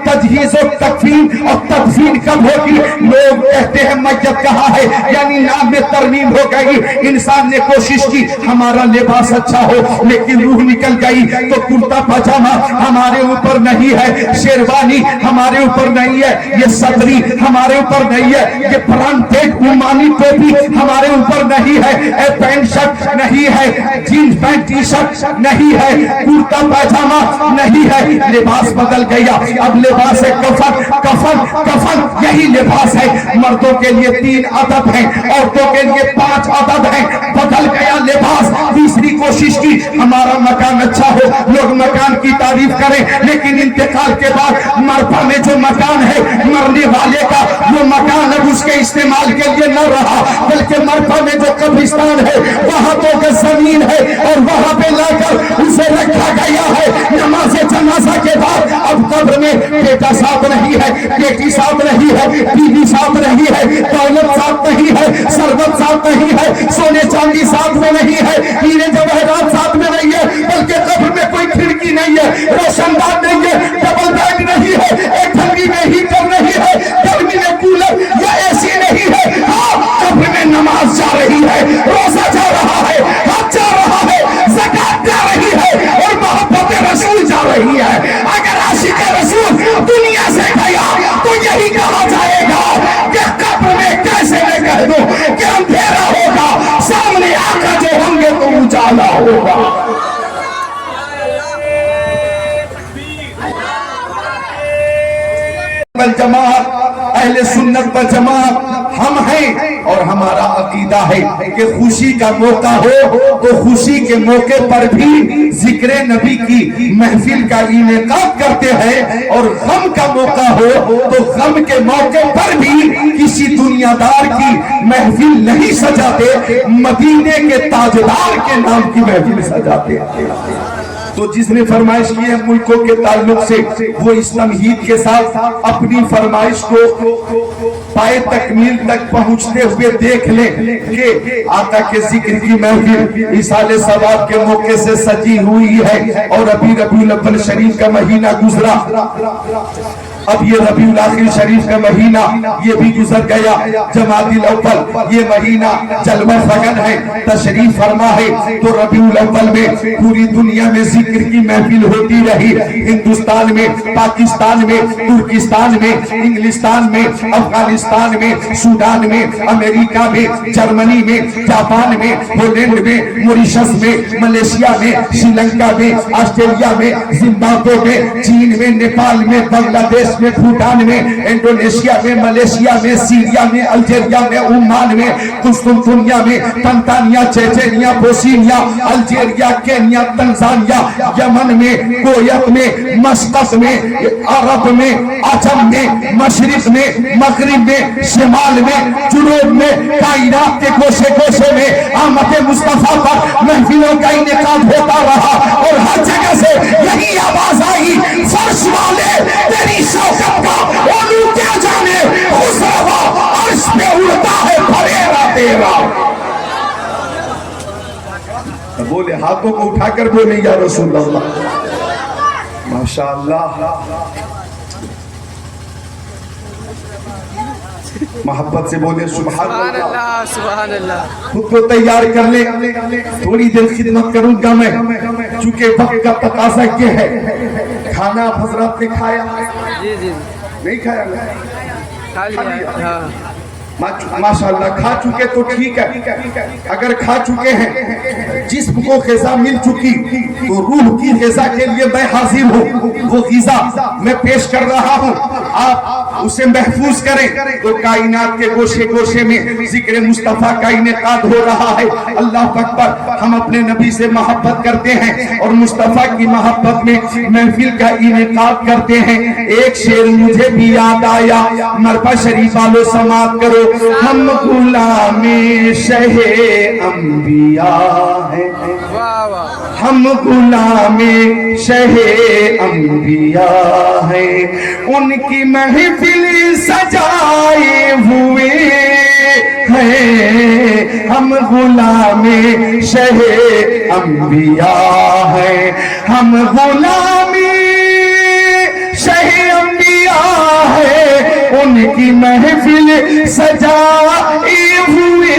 तजहीज और तकफीन और तदफीन कब होगी। लोग कहते हैं मैयत कहाँ है, यानी नाम में तरमीम हो गई। इंसान ने कोशिश की हमारा लिबास अच्छा हो, लेकिन रूह निकल गई। तो कुर्ता पजामा हमारे ऊपर नहीं है, शेरवानी हमारे ऊपर नहीं है, ये सदरी हमारे ऊपर नहीं है, ये ब्रांडेड उमानी टोपी हमारे ऊपर नहीं है, पैंट शर्ट नहीं है, जीन्स पैंट टी शर्ट नहीं है, कुर्ता पजामा नहीं है। लिबास बदल गया। अब लिबास है कफन, कफन कफन यही लिबास है। मर्दों के लिए 3 अदद है, औरतों के लिए 5 अदद है। बदल गया लिबास। तीसरी कोशिश की हमारा मकान अच्छा हो, लोग मकान की तारीफ करें। लेकिन इंतकाल के बाद मरपा में जो मकान है मरने वाले का, वो मकान अब उसके इस्तेमाल के लिए न रहा, बल्कि मरपा में जो कब्रिस्तान है वहां तो जमीन है और वहां पे लाकर उसे रखा गया है। नमाज जनाजा के बाद अब कब्र में बेटा साथ नहीं है, बेटी साथ नहीं है, बीवी साथ नहीं है, दौलत साथ नहीं है, सरबत साथ नहीं है, सोने चांदी साथ में नहीं है, हीरे जवाहरात साथ में नहीं है, बल्कि कब्र में कोई खिड़की नहीं है, रोशनदान नहीं है, डबल बेड नहीं है, एक ठंडी में हीटर नहीं है, गर्मी में कूलर या एसी नहीं है। हाँ, कब्र में नमाज जा रही है, रोजा जा रहा है, हज जा रहा है, ज़कात जा रही है और मोहब्बत रसूल जा रही है। अगर आशिक रसूल दुनिया से गया तो यही कहा जाएगा कि कब्र में कैसे मैं कह दूं कि अंधेरा होगा, सामने आकर जो होंगे तो उजाला होगा। जमात अहले सुन्नत व जमात हम हैं और हमारा अकीदा है कि खुशी का मौका हो तो खुशी के मौके पर भी जिक्र नबी की महफिल का इनेकाद करते हैं, और गम का मौका हो तो गम के मौके पर भी किसी दुनियादार की महफिल नहीं सजाते, मदीने के ताजदार के नाम की महफिल सजाते। तो जिसने फरमाइश की है मुल्कों के ताल्लुक से, वो इस तमहीद के साथ अपनी फरमाइश को पाए तकमील तक पहुंचते हुए देख लें कि आका के जिक्र की महफिल इसाले सवाब के मौके से सजी हुई है और अभी रबीउल अव्वल शरीफ का महीना गुजरा। अब ये रबीउल आखिर शरीफ का महीना ये भी गुजर गया, जमादिल अव्वल ये महीना जलवा फगन है, तशरीफ फरमा है। तो रबीउल अव्वल में पूरी दुनिया में जिक्र की महफिल होती रही, हिंदुस्तान में, पाकिस्तान में, तुर्किस्तान में, इंग्लिस्तान में, अफगानिस्तान में, सूडान में, अमेरिका में, जर्मनी में, जापान में, पोलैंड में, मॉरिशस में, मलेशिया में, श्रीलंका में, ऑस्ट्रेलिया में, जिम्बाब्वे में, चीन में, नेपाल में, बांग्लादेश में, भूटान में, इंडोनेशिया में, मलेशिया में, सीरिया में, अल्जीरिया में, ओमान में, कुस्तुनतुनिया में, Tanzania, Chechnya, Bosnia, Algeria, Kenya, Tanzania, Yemen में, कोयत में, मस्कत में, अरब में, अजम में, मशरिक में, मगरिब में, शिमाल में, जुनूब में, कायनात के कोशे कोशे में आमद मुस्तफा पर महफिलों का इनेकाद होता रहा और हर जगह से यही आवाज आई, फर्श वाले तेरी शौकत का ओलू क्या जाने, खुसरवा अर्श पे उड़ता है फरेरा तेरा। बोले हाथों को उठाकर बोले या रसूल अल्लाह। माशाअल्लाह, मोहब्बत से बोले सुभान अल्लाह, सुभान अल्लाह। खुद को तैयार कर ले, थोड़ी देर खिदमत करूंगा मैं, चूंकि वक्त का तकाजा ये है। खाना हजरत ने खाया? जी जी नहीं खाया ना? खा लिया। हाँ माशाअल्लाह, खा चुके तो ठीक है। अगर खा चुके हैं, जिस्म को ग़िज़ा मिल चुकी तो रूह की ग़िज़ा के लिए मैं हाजिर हूँ। वो ग़िज़ा मैं पेश कर रहा हूँ, आप उसे महफूज करें। तो कायनात के गोशे गोशे में जिक्र मुस्तफ़ा का इनेकाद हो रहा है। अल्लाह अकबर। हम अपने नबी से मोहब्बत करते हैं और मुस्तफ़ा की मोहब्बत में महफिल का इनेकाद करते हैं। एक शेर मुझे भी याद आया, मरबा शरीफ वालों समाप्त करो। हम गुलामे शहे अंबिया हैं, हम गुलामे शहे अंबिया हैं, उनकी महफिल सजाए हुए हैं। हम गुलामे शहे अंबिया हैं, हम गुलामे शहे अंबिया है, उनकी महफिल सजाए हुए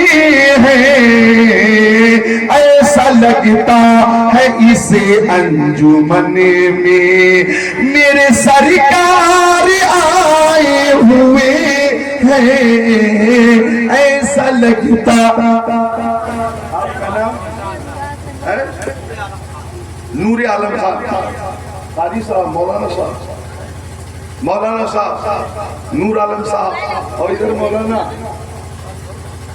हैं। ऐसा लगता है इसे अंजुमन में मेरे सरकार आए हुए हैं। ऐसा लगता। आपका नाम है? नूर आलम साहब, काजी साहब, मौलाना साहब, मौलाना साहब, नूर आलम साहब, और इधर मौलाना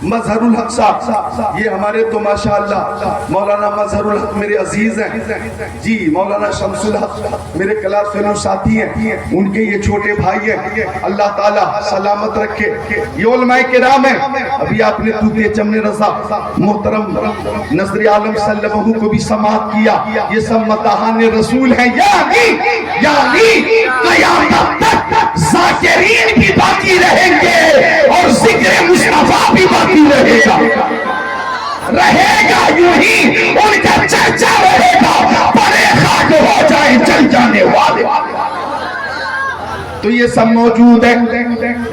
मजहरुल हक साहब। ये हमारे तो माशाअल्लाह मौलाना मजहरुल हक मेरे अजीज हैं जी। मौलाना शमसुल हक मेरे क्लास फेलो साथी हैं, उनके ये छोटे भाई हैं। अल्लाह ताला सलामत रखे। ये उलमाए किराम हैं। अभी आपने तूते चमने रजा मोहतरम नजर आलम सल्लल्लाहु को भी समाअत किया। ये सब मताहान रसूल हैं। यानी क़यामत तक ज़ाकिरीन भी बाकी रहेंगे और जिक्र मुस्तफा भी बाकी रहेगा यूं ही उनका चर्चा रहेगा। बड़े खाक हो जाए जल जाने वाले। तो ये सब मौजूद है,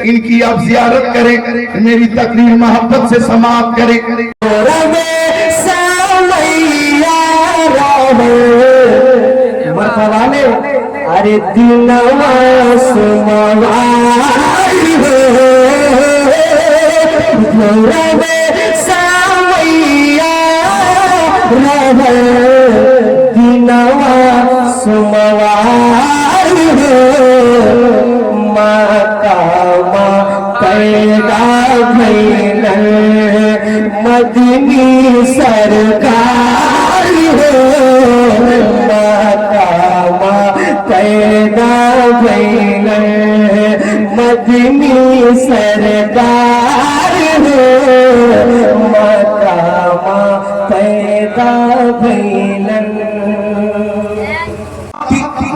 इनकी आप जियारत करें, मेरी तकरीर मोहब्बत से समाप्त करें। वाले अरे दिनवा सुमवारी हो रवे सावैया रवे दिनवा सुमवारी हो माता पैदा भैल मदनी सरकार हो पैदा भैल मदनी सरकार हो मकामा पैदा भैल।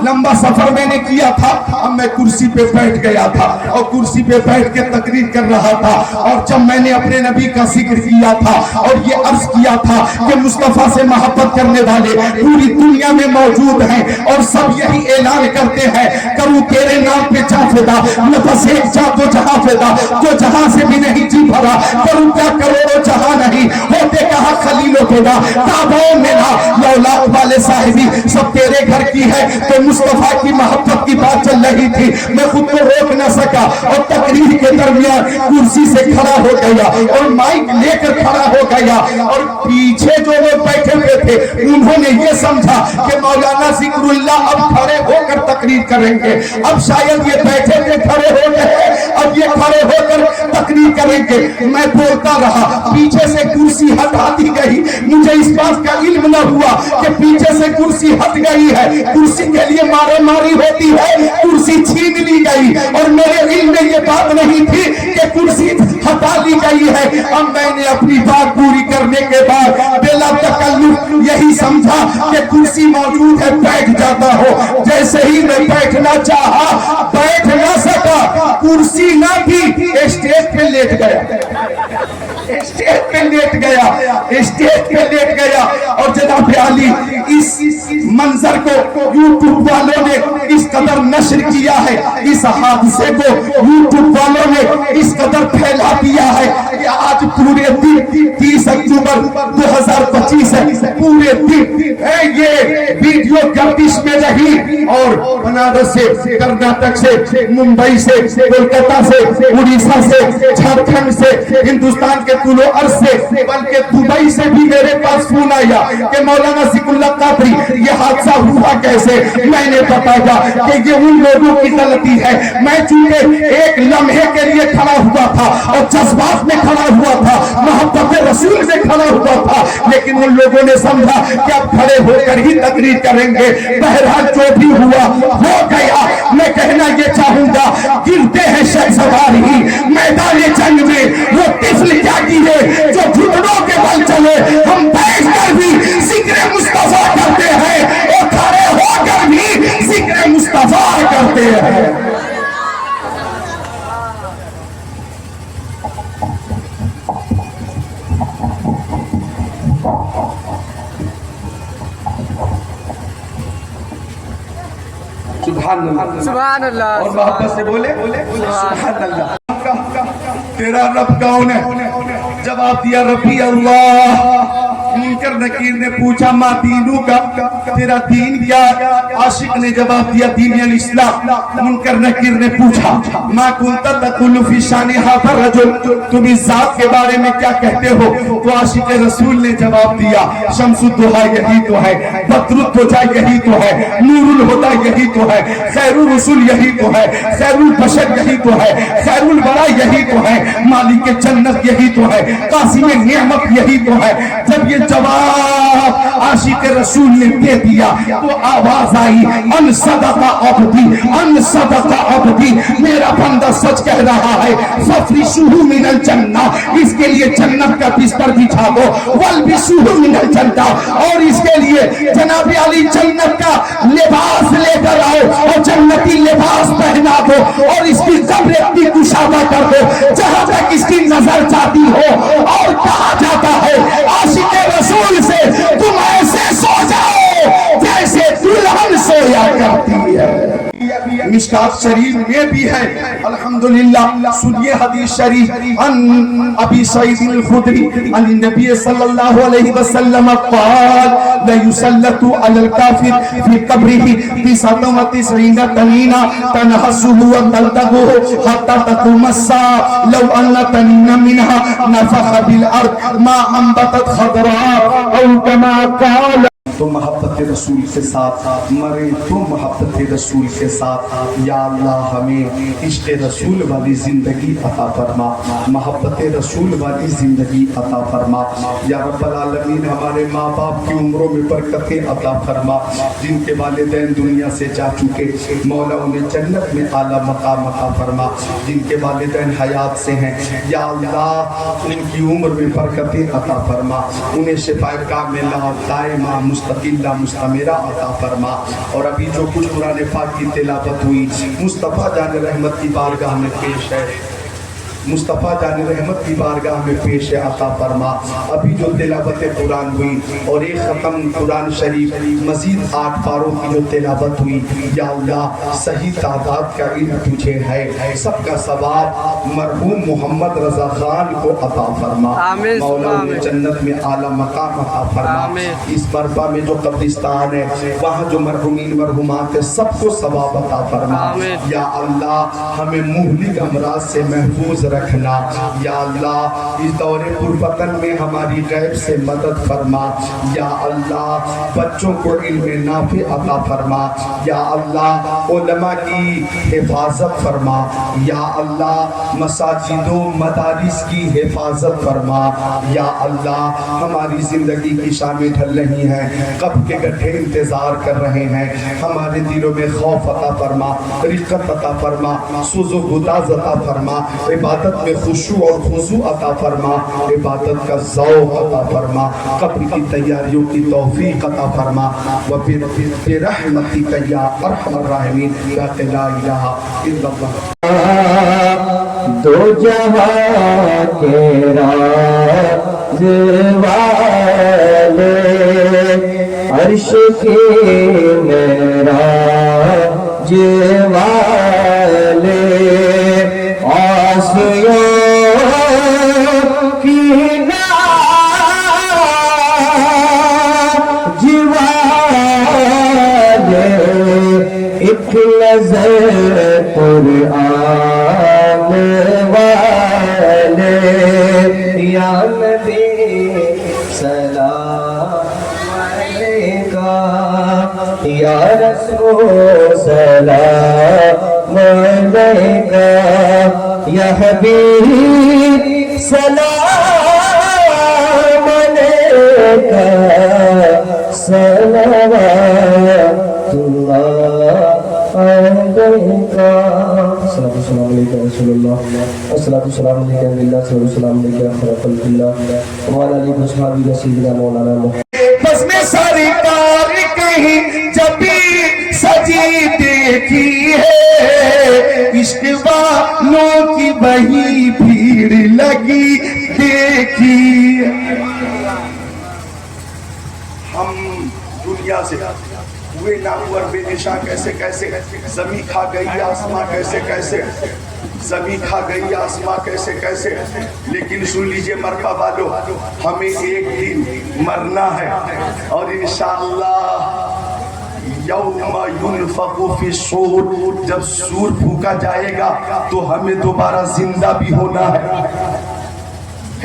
लंबा सफर मैंने किया था, अब मैं कुर्सी पे बैठ गया था और कुर्सी पे बैठ के तकरीर कर रहा था। और जब मैंने अपने नबी का जिक्र किया था और ये अर्ज किया था कि मुस्तफा से मोहब्बत करने वाले पूरी दुनिया में मौजूद हैं और सब यही ऐलान करते हैं, करूं तेरे नाम पे जा फिदा, नफस एक जा तो जहां फिदा, जो जहां से भी नहीं जी भरा, करूं क्या करोड़ों जहां नहीं, होते कहा खलीलो खुदा, काबाओं में ना लौलाद वाले साहिबी सब तेरे घर की है। तो मुस्तफा की मोहब्बत की बात चल रही थी, मैं खुद को रोक न सका और तकरीर के दरमियान कुर्सी से खड़ा हो गया और माइक लेकर खड़ा हो गया। और पीछे जो लोग बैठे हुए थे उन्होंने ये समझा कि मौलाना जिक्रुल्लाह अब खड़े होकर तकरीर करेंगे, अब शायद ये बैठे थे खड़े हो गए, अब ये खड़े होकर तकरीर करेंगे। मैं बोलता रहा, पीछे से कुर्सी हटा दी गई, मुझे इस बात का इल्म न हुआ कि पीछे से कुर्सी हट गई है। कुर्सी के लिए मारामारी होती है, कुर्सी छीन ली गई और मेरे इल्म में ये बात नहीं थी कि कुर्सी हटा ली गई है। अब मैंने अपनी बात पूरी करने के बाद बेला तकल्लुफ यही समझा कि कुर्सी मौजूद है, बैठ जाता हो। जैसे ही मैं बैठना चाहा, बैठ ना सका, कुर्सी ना थी, स्टेज पे लेट गया, स्टेज पे लेट गया, स्टेज पे लेट गया। और जनाब आली इस मंजर को यूट्यूब वालों ने इस कदर नश्र किया है, इस हादसे को यूट्यूब वालों ने इस कदर फैला दिया है कि आज पूरे दिन 30 अक्टूबर 2025 है, पूरे दिन ये वीडियो गर्दिश में रही और बनारस से, कर्नाटक से, मुंबई से, कोलकाता से, उड़ीसा से, झारखंड से, हिंदुस्तान के कुलो अर्ज से, बल्कि दुबई से भी मेरे पास फोन आया कि मौलाना जिक्रुल्लाह कादरी ये हादसा हुआ कैसे। मैंने बताया कि ये उन लोगों की गलती है, मैं चूंकि एक लम्हे के लिए खड़ा हुआ था और जज्बात में खड़ा हुआ था, मोहब्बत रसूल से खड़ा हुआ था, लेकिन उन लोगों ने समझा कि अब खड़े होकर ही तकरीर करेंगे। बहरहाल जो भी हुआ हो गया। मैं कहना ये चाहूंगा, गिरते हैं शहसवार ही मैदान जंग में, वो तिफल त्यागी है जो घुटनों के बल चले। हम बैठ कर भी जिक्र मुस्तफा करते हैं और खड़े होकर भी जिक्र मुस्तफा करते हैं। सुभान अल्लाह और मोहब्बत से बोले सुभान अल्लाह। तेरा रब कौन है? जवाब दिया रब्बी अल्लाह। मुनकर नकीर ने पूछा मा दीनू का, तेरा दीन क्या? आशिक ने जवाब दिया दीन अल इस्लाम। मुनकर नकीर ने पूछा मा कुंता तकुल्लु फी शानी हाज़ा रजुल, तुम इस जात के बारे में क्या कहते हो? तो आशिक रसूल ने जवाब दिया शम्सुद्दुहा यही तो है, बद्रुद्दुजा यही तो है, नूरुल हुदा यही तो है, खैरुर रसूल यही तो है, खैरुल बशर यही तो है, खैरुल बरा यही तो है, मालिक जन्नत यही तो है, कासिम नेमत यही तो है। जब ये जवाब आशिक रसूल ने दे दिया तो आवाज आई अन सदका अब्दी, अन सदका अब्दी, मेरा बंदा सच कह रहा है। फफ्रिशुहु मिनल जन्नह, इसके लिए जन्नत का बिस्तर बिछा दो, वल्बिशुहु मिनल जन्नह, और इसके लिए जनाब अली जन्नत का लिबास लेकर आओ और जन्नती लिबास पहना दो और इसकी कब्र इतनी कुशादा कर दो जहां तक इसकी नजर जाती हो। और कहा जाता है आशिक रसूल से तुम ऐसे सो जाओ जैसे दुल्हन सोया करती है। मिशकात शरीफ में भी है अल्हम्दुलिल्लाह। सुनिए हदीस शरीफ अन अबी सईद अल खुदरी अन नबी सल्लल्लाहु अलैहि वसल्लम क़ाल ला युसल्लतु अलल काफिर फी कब्रिही बिसतम व तिसरीना तनीना तनहसुहु व तलतगुहु हत्ता तकुम अस्सा लौ अन्न तनीना मिनहा नफख बिल अर्द मा अंबतत खदरा औ कमा क़ाल। तो मोहब्बत रसूल के साथ मरे तो मोहब्बत रसूल के साथ। या अल्लाह हमें इश्क़ रसूल वाली ज़िंदगी अता फरमा, मोहब्बत रसूल वाली ज़िंदगी अता फरमा। या रब्बल आलमीन हमारे माँ बाप की उम्रों में बरकतें अता फरमा, जिनके वालिदैन दुनिया से जा चुके मौला उन्हें जन्नत में आला मकाम अता फरमा, जिनके वालिदैन हयात से हैं या अल्लाह उनकी उम्र में बरकतें अता फरमा, उन्हें शिफाए कामिला दायमा मुस्तकिल्ला मुस्तमेरा अता फरमा। और अभी जो कुछ कुरान पाक की तिलावत हुई मुस्तफ़ा जान रहमत की बारगाह में पेश है, मुस्तफ़ा जान रहमत की बारगाह में पेश है, अता फरमा। अभी जो तिलावत कुरान हुई और एक ख़त्म कुरान शरीफ मज़ीद 8 पारों की जो तिलावत हुई, या अल्लाह सही तादाद का इल्म तुझे है, सबका सवाब मरहूम मोहम्मद रज़ा खान को अता फरमा। मौला उन्हें जन्नत में आला मकाम अता फरमा। इस मरबा में जो कब्रिस्तान है वहाँ जो मरहूमीन मरहूमात है सबको सवाब अता फरमा। या अल्लाह हमें मुहलिक अमराज से महफूज रखना। या अल्लाह इस दौरे पुरपतन में हमारी गैब से मदद फरमा। या अल्लाह बच्चों को इल्म नाफे अता फरमा। या अल्लाह उलमा की हिफाजत फरमा। या अल्लाह मसाजिदों मदारिस की हिफाजत फरमा। या अल्लाह हमारी ज़िंदगी की शामें ढल रही हैं, कब के गड्ढे इंतज़ार कर रहे हैं, हमारे दिलों में खौफ अता फरमा, रिक़त अता फरमा, सुज़ो गुदाज़ अता फरमा, इबादत में खुशू और खुशू अता फरमा, इबादत का ज़ौक़ अता फरमा, कब्र की तैयारियों की तौफ़ीक़ अता फरमा। व बिरहमतिका या अरहमर राहिमीन या ला इलाहा इल्लल्लाह। दो जहां के राज़ वाले अर्श के मेराज वाले आसियों की नाज वाले एक नज़र कुरान वाले या नबी सलाम अलैका या रसूल सलाम अलैका या हबीब सलाम अलैका सलवातुल्लाह अलैका। अस्सलाम अलैकुम रसूलुल्लाह अस्सलातु वस्सलामु अलैका बिल्लाह सल्लल्लाहु अलैहि वसल्लम व अला आलिहि व सहाबिहि सय्यिदना मौलाना। बस में सारी कार कहीं जब भी सजी देखी है, इश्क वालों की वही भीड़ लगी देखी। हम दुनिया से हुए ना हुआ बेनिशा कैसे कैसे, जमी खा गई आसमां कैसे कैसे, जमी खा गई आसमां कैसे कैसे। लेकिन सुन लीजिए मरबा वालों, हमें एक दिन मरना है और इंशाअल्लाह यौमा युनफ़क़ु फ़िस्सूर, जब सूर फूका जाएगा तो हमें दोबारा जिंदा भी होना है,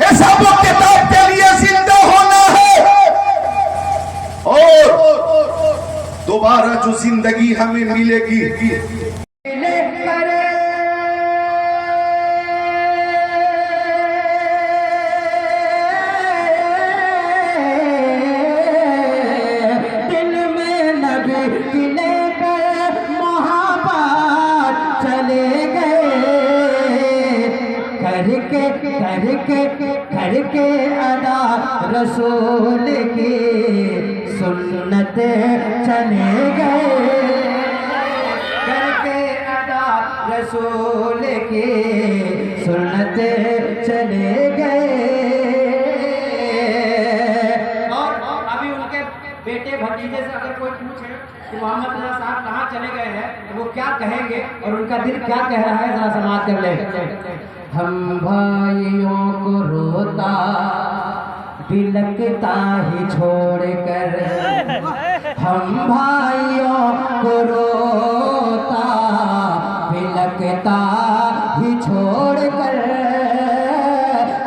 हिसाब व किताब के लिए जिंदा होना है। और दोबारा जो जिंदगी हमें मिलेगी करके अदा रसूल की सुन्नत चले गए, करके अदा रसूल की सुन्नत चले गए। और अभी उनके बेटे भतीजे से अगर कोई पूछे कि मोहम्मद रज़ा साहब कहाँ चले गए हैं तो वो क्या कहेंगे और उनका दिल क्या कह रहा है, जरा समाज कर ले। हम भाइयों को रोता बिलकता ही छोड़कर, हम भाइयों को रोता बिलकता ही छोड़कर,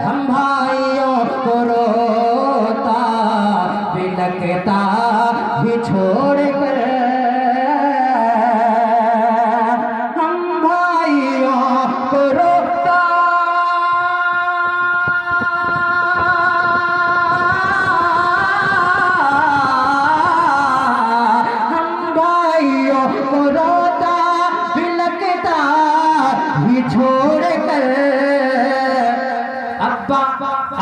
हम भाइयों को रोता बिलकता ही छोड़कर, हम भाइयों को रोता छोड़कर,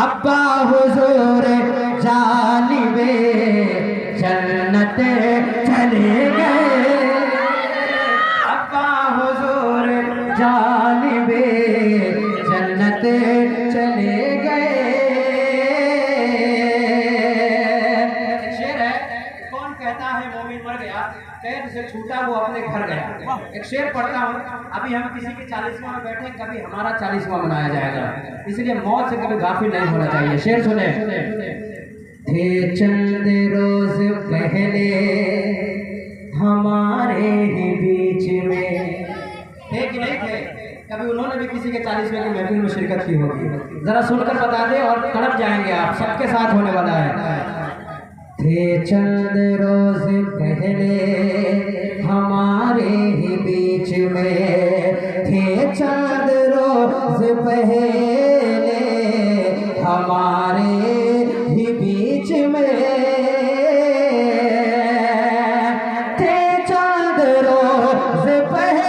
अब्बा हुजूर जानिबे चल जन्नत चले गए अब्बा हुजूर जानिबे जन्नत चले गए। शेर है, कौन कहता है मोमिन मर गया, कैद से छूटा वो अपने घर गया। एक शेर पढ़ता हूँ, अभी हम किसी के 40वां में बैठे, कभी हमारा 40वां मनाया जाएगा, इसलिए मौत से कभी गाफिल नहीं होना चाहिए। शेर सुने। थे चंद रोज पहले हमारे ही बीच में, थे कि नहीं थे, कभी उन्होंने भी किसी के 40वें की महफिल में शिरकत की होगी? जरा सुनकर बता दे और तड़प जाएंगे आप, सबके साथ होने वाला है। थे चंद रोज पहले हमारे ही बीच में, थे चंद रोज पहले हमारे ही बीच में, थे चंद रोज पहले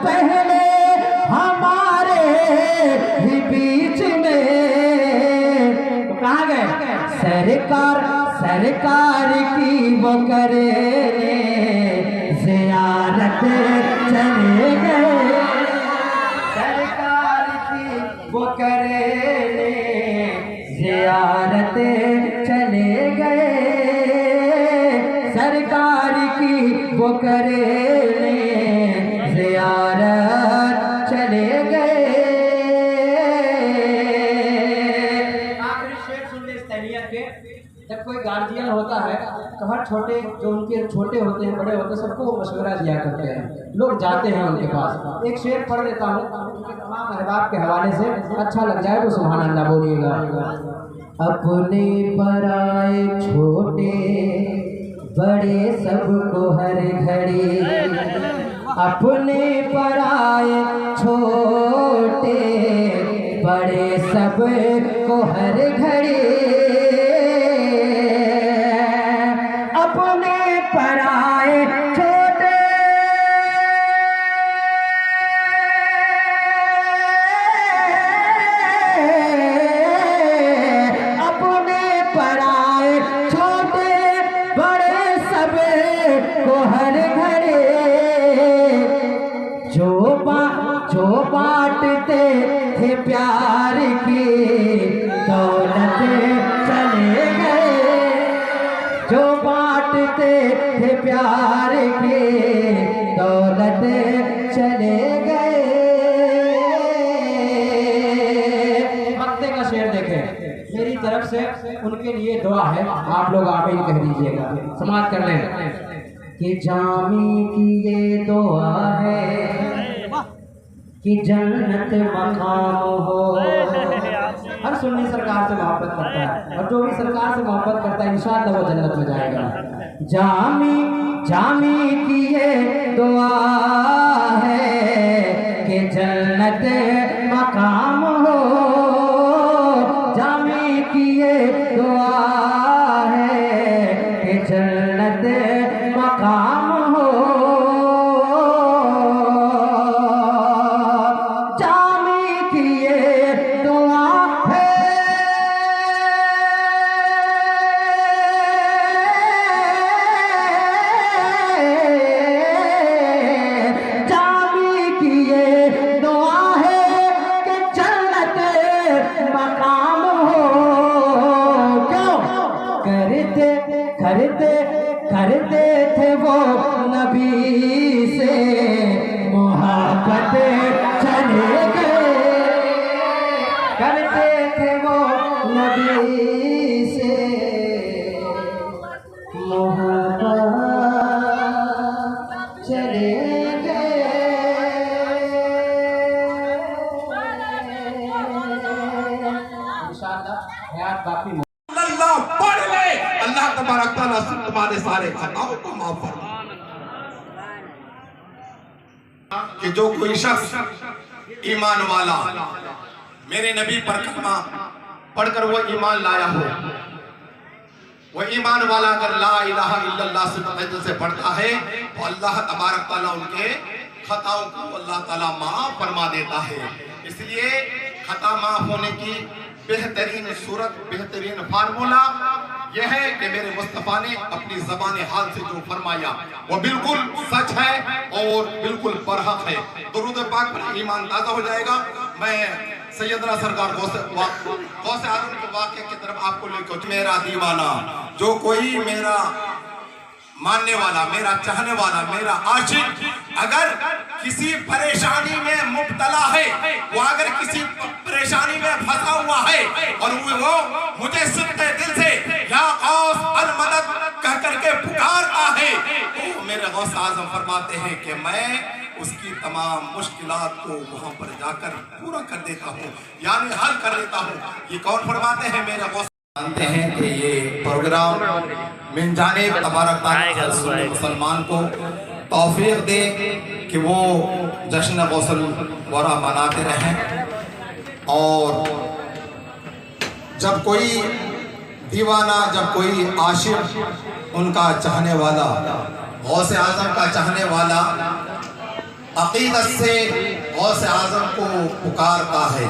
पहले हमारे ही बीच में। तो कहाँ गए? सरकार की वो करे ज़ियारत चले गए, सरकार की वो करे ज़ियारत चले गए, सरकार की वो करे ज़ियारत चले गए। आखिरी शेर सुन ले इस तहनीयत के। जब कोई गार्जियन होता है तो हर छोटे, जो उनके छोटे होते हैं, बड़े होते हैं, सबको वो मशवरा दिया करते हैं, लोग जाते हैं उनके पास। एक शेर पढ़ देता हूँ उनके तमाम अहबाब के हवाले से, अच्छा लग जाए तो सुभान अल्लाह बोलिएगा। अपने पराए छोटे बड़े सबको हर घड़ी, अपने पराए छोटे बड़े सबको हर घड़ी, अपने पराए छोटे अपने पराए छोटे बड़े सबको हर घड़ी, जो बांटते थे प्यार की दौलत चले गए, जो बांटते थे प्यार की दौलत चले गए। मक्ते का शेर देखें, मेरी तरफ से उनके लिए दुआ है, आप लोग आमीन कह दीजिएगा, समाप्त कर लें। कि जामी की ये दुआ है कि जन्नत मकाम हो। हर सुन्नी सरकार से मोहब्बत करता है, और जो भी सरकार से मोहब्बत करता है इंशाअल्लाह वो जन्नत में जाएगा। जामी की ये दुआ है कि जन्नत मकाम हो, जामी की ये दुआ है कि जन्नत मकाम हो, जामी की ये दुआ है, जामी की ये दुआ है कि जन्नत मकाम हो। क्यों? करते थे वो नबी से मोहब्बत चले गए, करते थे वो नबी से मोहब्बत चले गए। इंशाअल्लाह हयात बाकी अल्लाह पढ़ ले, अल्लाह तबारक तआला तुम्हारे सारे खताओं को माफ फरमा। कि जो कोई शख्स ईमान वाला मेरे नबी पर कलमा पढ़कर वो ईमान लाया हो, वो ईमान वाला अगर ला इलाहा इल्लल्लाह से पढ़ता है तो अल्लाह तबारक तआला उनके खताओं को अल्लाह ताला माफ फरमा देता है। इसलिए खता माफ होने की बेहतरीन सूरत, बेहतरीन फार्मूला यह है कि मेरे मुस्तफ़ा ने अपनी ज़बान हाल से जो फरमाया वो बिल्कुल सच है और बिल्कुल बरहक है। दुरूद पाक पर ईमान ताज़ा हो जाएगा। मैं सैयदना सरकार गौसे आज़म के वाक़े की तरफ आपको लेकर, मेरा दीवाना, जो कोई मेरा मानने वाला, मेरा चाहने वाला, मेरा आशिक अगर किसी परेशानी में मुब्तला है, वो अगर किसी परेशानी में फंसा हुआ है और वो मुझे सिद्क़े दिल से या गौस अल मदद कह करके पुकारता है, तो मेरे गौस आज़म फरमाते हैं कि मैं उसकी तमाम मुश्किलात को वहां पर जाकर पूरा कर देता हूँ, यानी हल कर देता हूँ। ये कौन फरमाते हैं? मेरे गौस। जानते हैं कि ये प्रोग्राम मिन जानिब तबारक मुसलमान को तौफीक दे कि वो जश्न गौसल वरा मनाते रहें। और जब कोई दीवाना, जब कोई आशिक, उनका चाहने वाला, गौसे आज़म का चाहने वाला अक़ीदत से गौसे आज़म को पुकारता है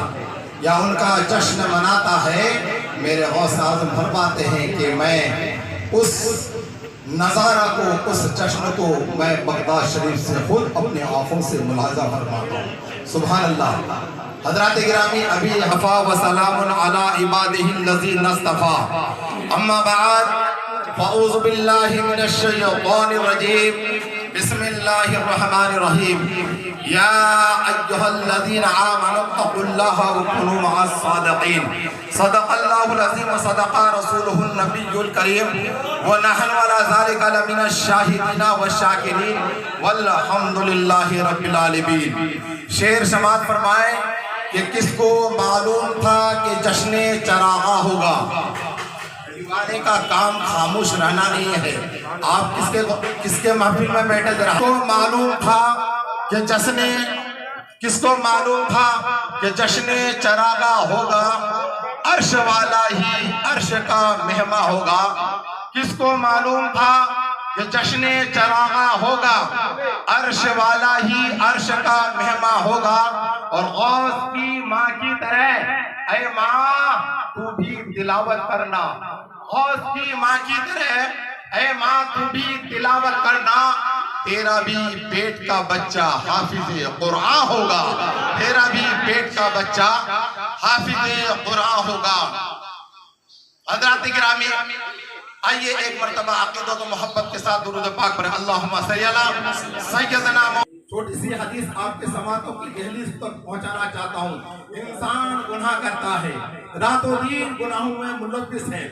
या उनका जश्न मनाता है, मेरे गौसे आज़म फरमाते हैं कि मैं उस नज़ारा को, उस जश्न को मैं बगदाद शरीफ से खुद अपने आँखों से मुलाज़ा फरमाता हूँ। सुभान अल्लाह। हज़रात गिरामी, अभी हफ़ा व सलामुन अला इबादिहिल्लज़ीना इस्तफ़ा, अम्मा बाद फ़अऊज़ु बिल्लाहि मिनश शैतानिर रजीम, बिस्मिल्लाहिर्रहमानिर्रहीम। या अय्युहल्लज़ीना आमनुत्तक़ुल्लाहा व कुनू मअस्सादिक़ीन। सदक़ल्लाहुल अज़ीम व सदक़ा रसूलुहुन नबियुल करीम व नहनु अला ज़ालिका लमिनश शाहिदीन व शाकिरीन वल्हम्दुलिल्लाहि रब्बिल आलमीन। शेर समाअत फरमाए कि किसको मालूम था कि जश्न चरागा होगा। दीवाने का काम खामोश रहना नहीं है। आप किसके महफिल में बैठे थे? किसको मालूम था कि किसको मालूम था कि जश्न चरागा होगा? अर्श वाला ही अर्श का मेहमा होगा। किसको मालूम था कि जश्न चरागा होगा? अर्श वाला ही अर्श का मेहमा होगा। और गौस की माँ की तरह, ऐ माँ तू भी तिलावत करना। गौस की माँ की तरह, ऐ माँ तू भी तिलावत करना। तेरा भी पेट का बच्चा हाफिज़े कुरान होगा। तेरा भी पेट का बच्चा हाफिज़े कुरान होगा। हज़रात गिरामी, आइए एक मर्तबा अक़ीदत व मोहब्बत के साथ दुरूद पाक पर अल्लाहुम्मा सल्ली अला सय्यदना। छोटी सी हदीस आपके समातों की दहलीज तक पहुंचाना चाहता हूँ। इंसान गुनाह करता है, रातों दिन गुनाहों में मुलव्विस है,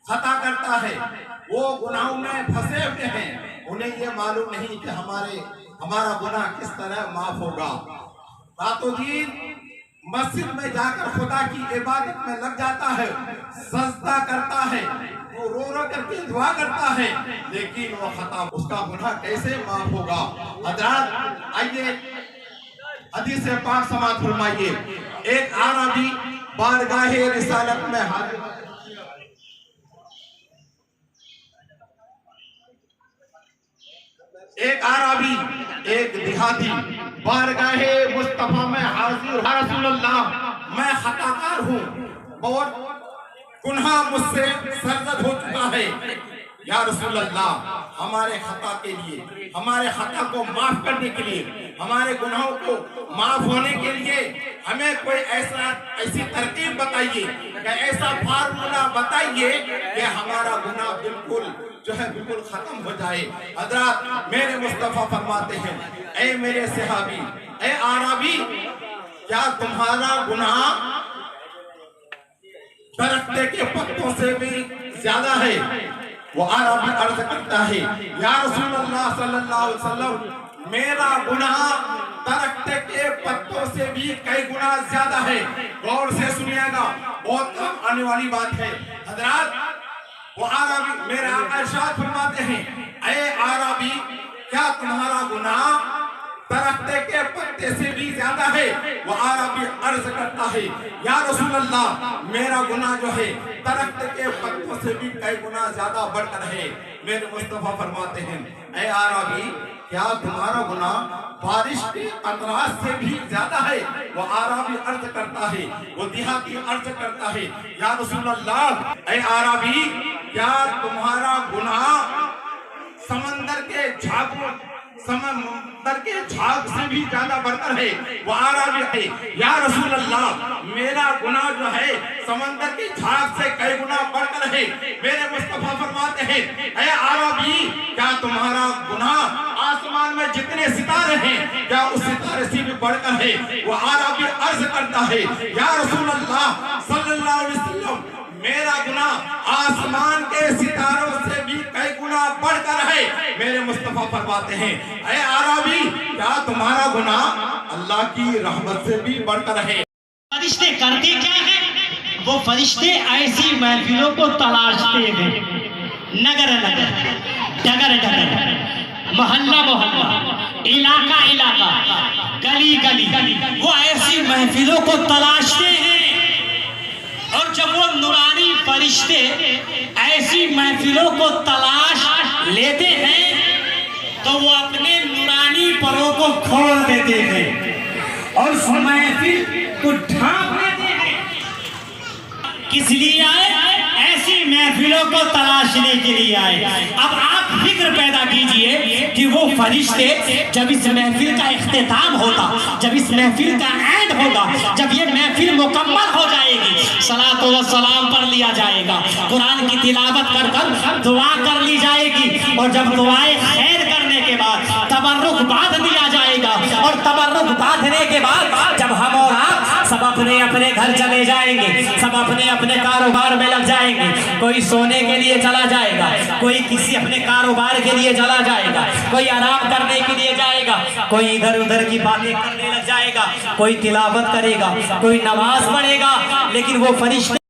खता करता है, वो गुनाहों में फंसे हुए हैं। उन्हें ये मालूम नहीं कि हमारा गुनाह किस तरह माफ होगा। रातों दिन मस्जिद में जाकर खुदा की इबादत में लग जाता है, सजदा करता है, वो रो रो करके दुआ करता है, लेकिन वो खता, उसका गुनाह कैसे माफ होगा? हज़रात आइए हदीस पाक समाअत फरमाइए। एक आरबी बारगाहे रिसालत में हाजिर, एक आरबी, एक देहाती बारगाहे मुस्तफा में हाजिर, या रसूलल्लाह मैं खताकार हूँ, बहुत गुनाह मुझसे सरजद हो चुका है। या रसूलल्लाह हमारे खता के लिए, हमारे खता को माफ करने के लिए, हमारे गुनाहों को माफ होने के लिए हमें कोई ऐसी तरकीब बताइए, ऐसा फार्मूला बताइए कि हमारा गुनाह बिल्कुल जो है बिल्कुल खत्म हो जाए। हज़रात मेरे मुस्तफा फरमाते हैं, ऐ मेरे सहाबी, ऐ आरबी, क्या तुम्हारा गुनाह दरख्त के पत्तों से भी ज्यादा है? वो आरबी अर्ज करता है, या रसूलल्लाह सल्लल्लाहु अलैहि वसल्लम मेरा गुनाह दरख्त के पत्तों से भी कई गुना ज्यादा है। गौर से सुनिएगा, बहुत कम आने वाली बात है। हज़रात वो आरबी मेरे आका इरशाद फरमाते हैं, ऐ आरबी क्या तुम्हारा गुनाह दरख्त के पत्ते से भी ज्यादा है? वो आरबी अर्ज करता है, या रसूलल्लाह मेरा गुनाह जो है दरख्त के पत्तों से भी कई गुना ज्यादा बढ़कर है। मेरे मुस्तफा फरमाते हैं, ऐ आरबी क्या तुम्हारा गुनाह बारिश के अंतराज से भी ज्यादा है। वो आराबी अर्ज करता है, वो देहाती अर्ज करता है, या रसूल अल्लाह, ऐ आराबी, क्या तुम्हारा गुनाह समंदर के झाग से भी ज्यादा बढ़कर है? वो आराबी है, या रसूल अल्लाह, मेरा गुनाह जो है समंदर के झाग से कई गुना बढ़कर है। मेरे मुस्तफा फरमाते हैं, ऐ आराबी, क्या तुम्हारा गुनाह आसमान में जितने सितारे हैं क्या उस सितारे से भी बढ़कर है? वो आराबी अर्ज करता है, या रसूल अल्लाह सल्लल्लाहु अलैहि वसल्लम, मेरा गुनाह आसमान के सितारों से भी कई गुना बढ़कर है। मेरे मुस्तफा फरमाते हैं, ऐ आराबी, क्या तुम्हारा गुनाह अल्लाह की रहमत से भी बढ़कर है? फरिश्ते करते क्या है? वो फरिश्ते ऐसी महफिलों को तलाशते हैं, नगर नगर, डगर डगर, मोहल्ला मोहल्ला, इलाका इलाका, गली गली, वो ऐसी महफिलों को तलाशते हैं। और जब वो नूरानी फरिश्ते ऐसी महफिलों को तलाश लेते हैं तो वो अपने नूरानी परों को खोल देते हैं और उस महफिल को ढांप देते हैं। किस लिए आए? ऐसी महफिलों को तलाशने के लिए आए। अब आप फिक्र पैदा कीजिए कि वो फरिश्ते जब इस महफिल का इख्तिताम होगा, जब इस महफिल का एंड होगा, जब ये महफिल मुकम्मल हो जाएगी, सलातो व सलाम पढ़ लिया जाएगा, कुरान की तिलावत कर कर दुआ कर ली जाएगी, और जब दुआएं खैर करने के बाद तबर्रुक बांध दिया जाएगा, और तबर्रुक बांधने के बाद जब हम और आप सब अपने अपने घर चले जाएंगे, सब अपने अपने कारोबार में लग जाएंगे, कोई सोने के लिए चला जाएगा, कोई किसी अपने कारोबार के लिए चला जाएगा, कोई आराम करने के लिए जाएगा, कोई इधर उधर की बातें करने लग जाएगा, कोई तिलावत करेगा, कोई नमाज पढ़ेगा, लेकिन वो फरिश्ते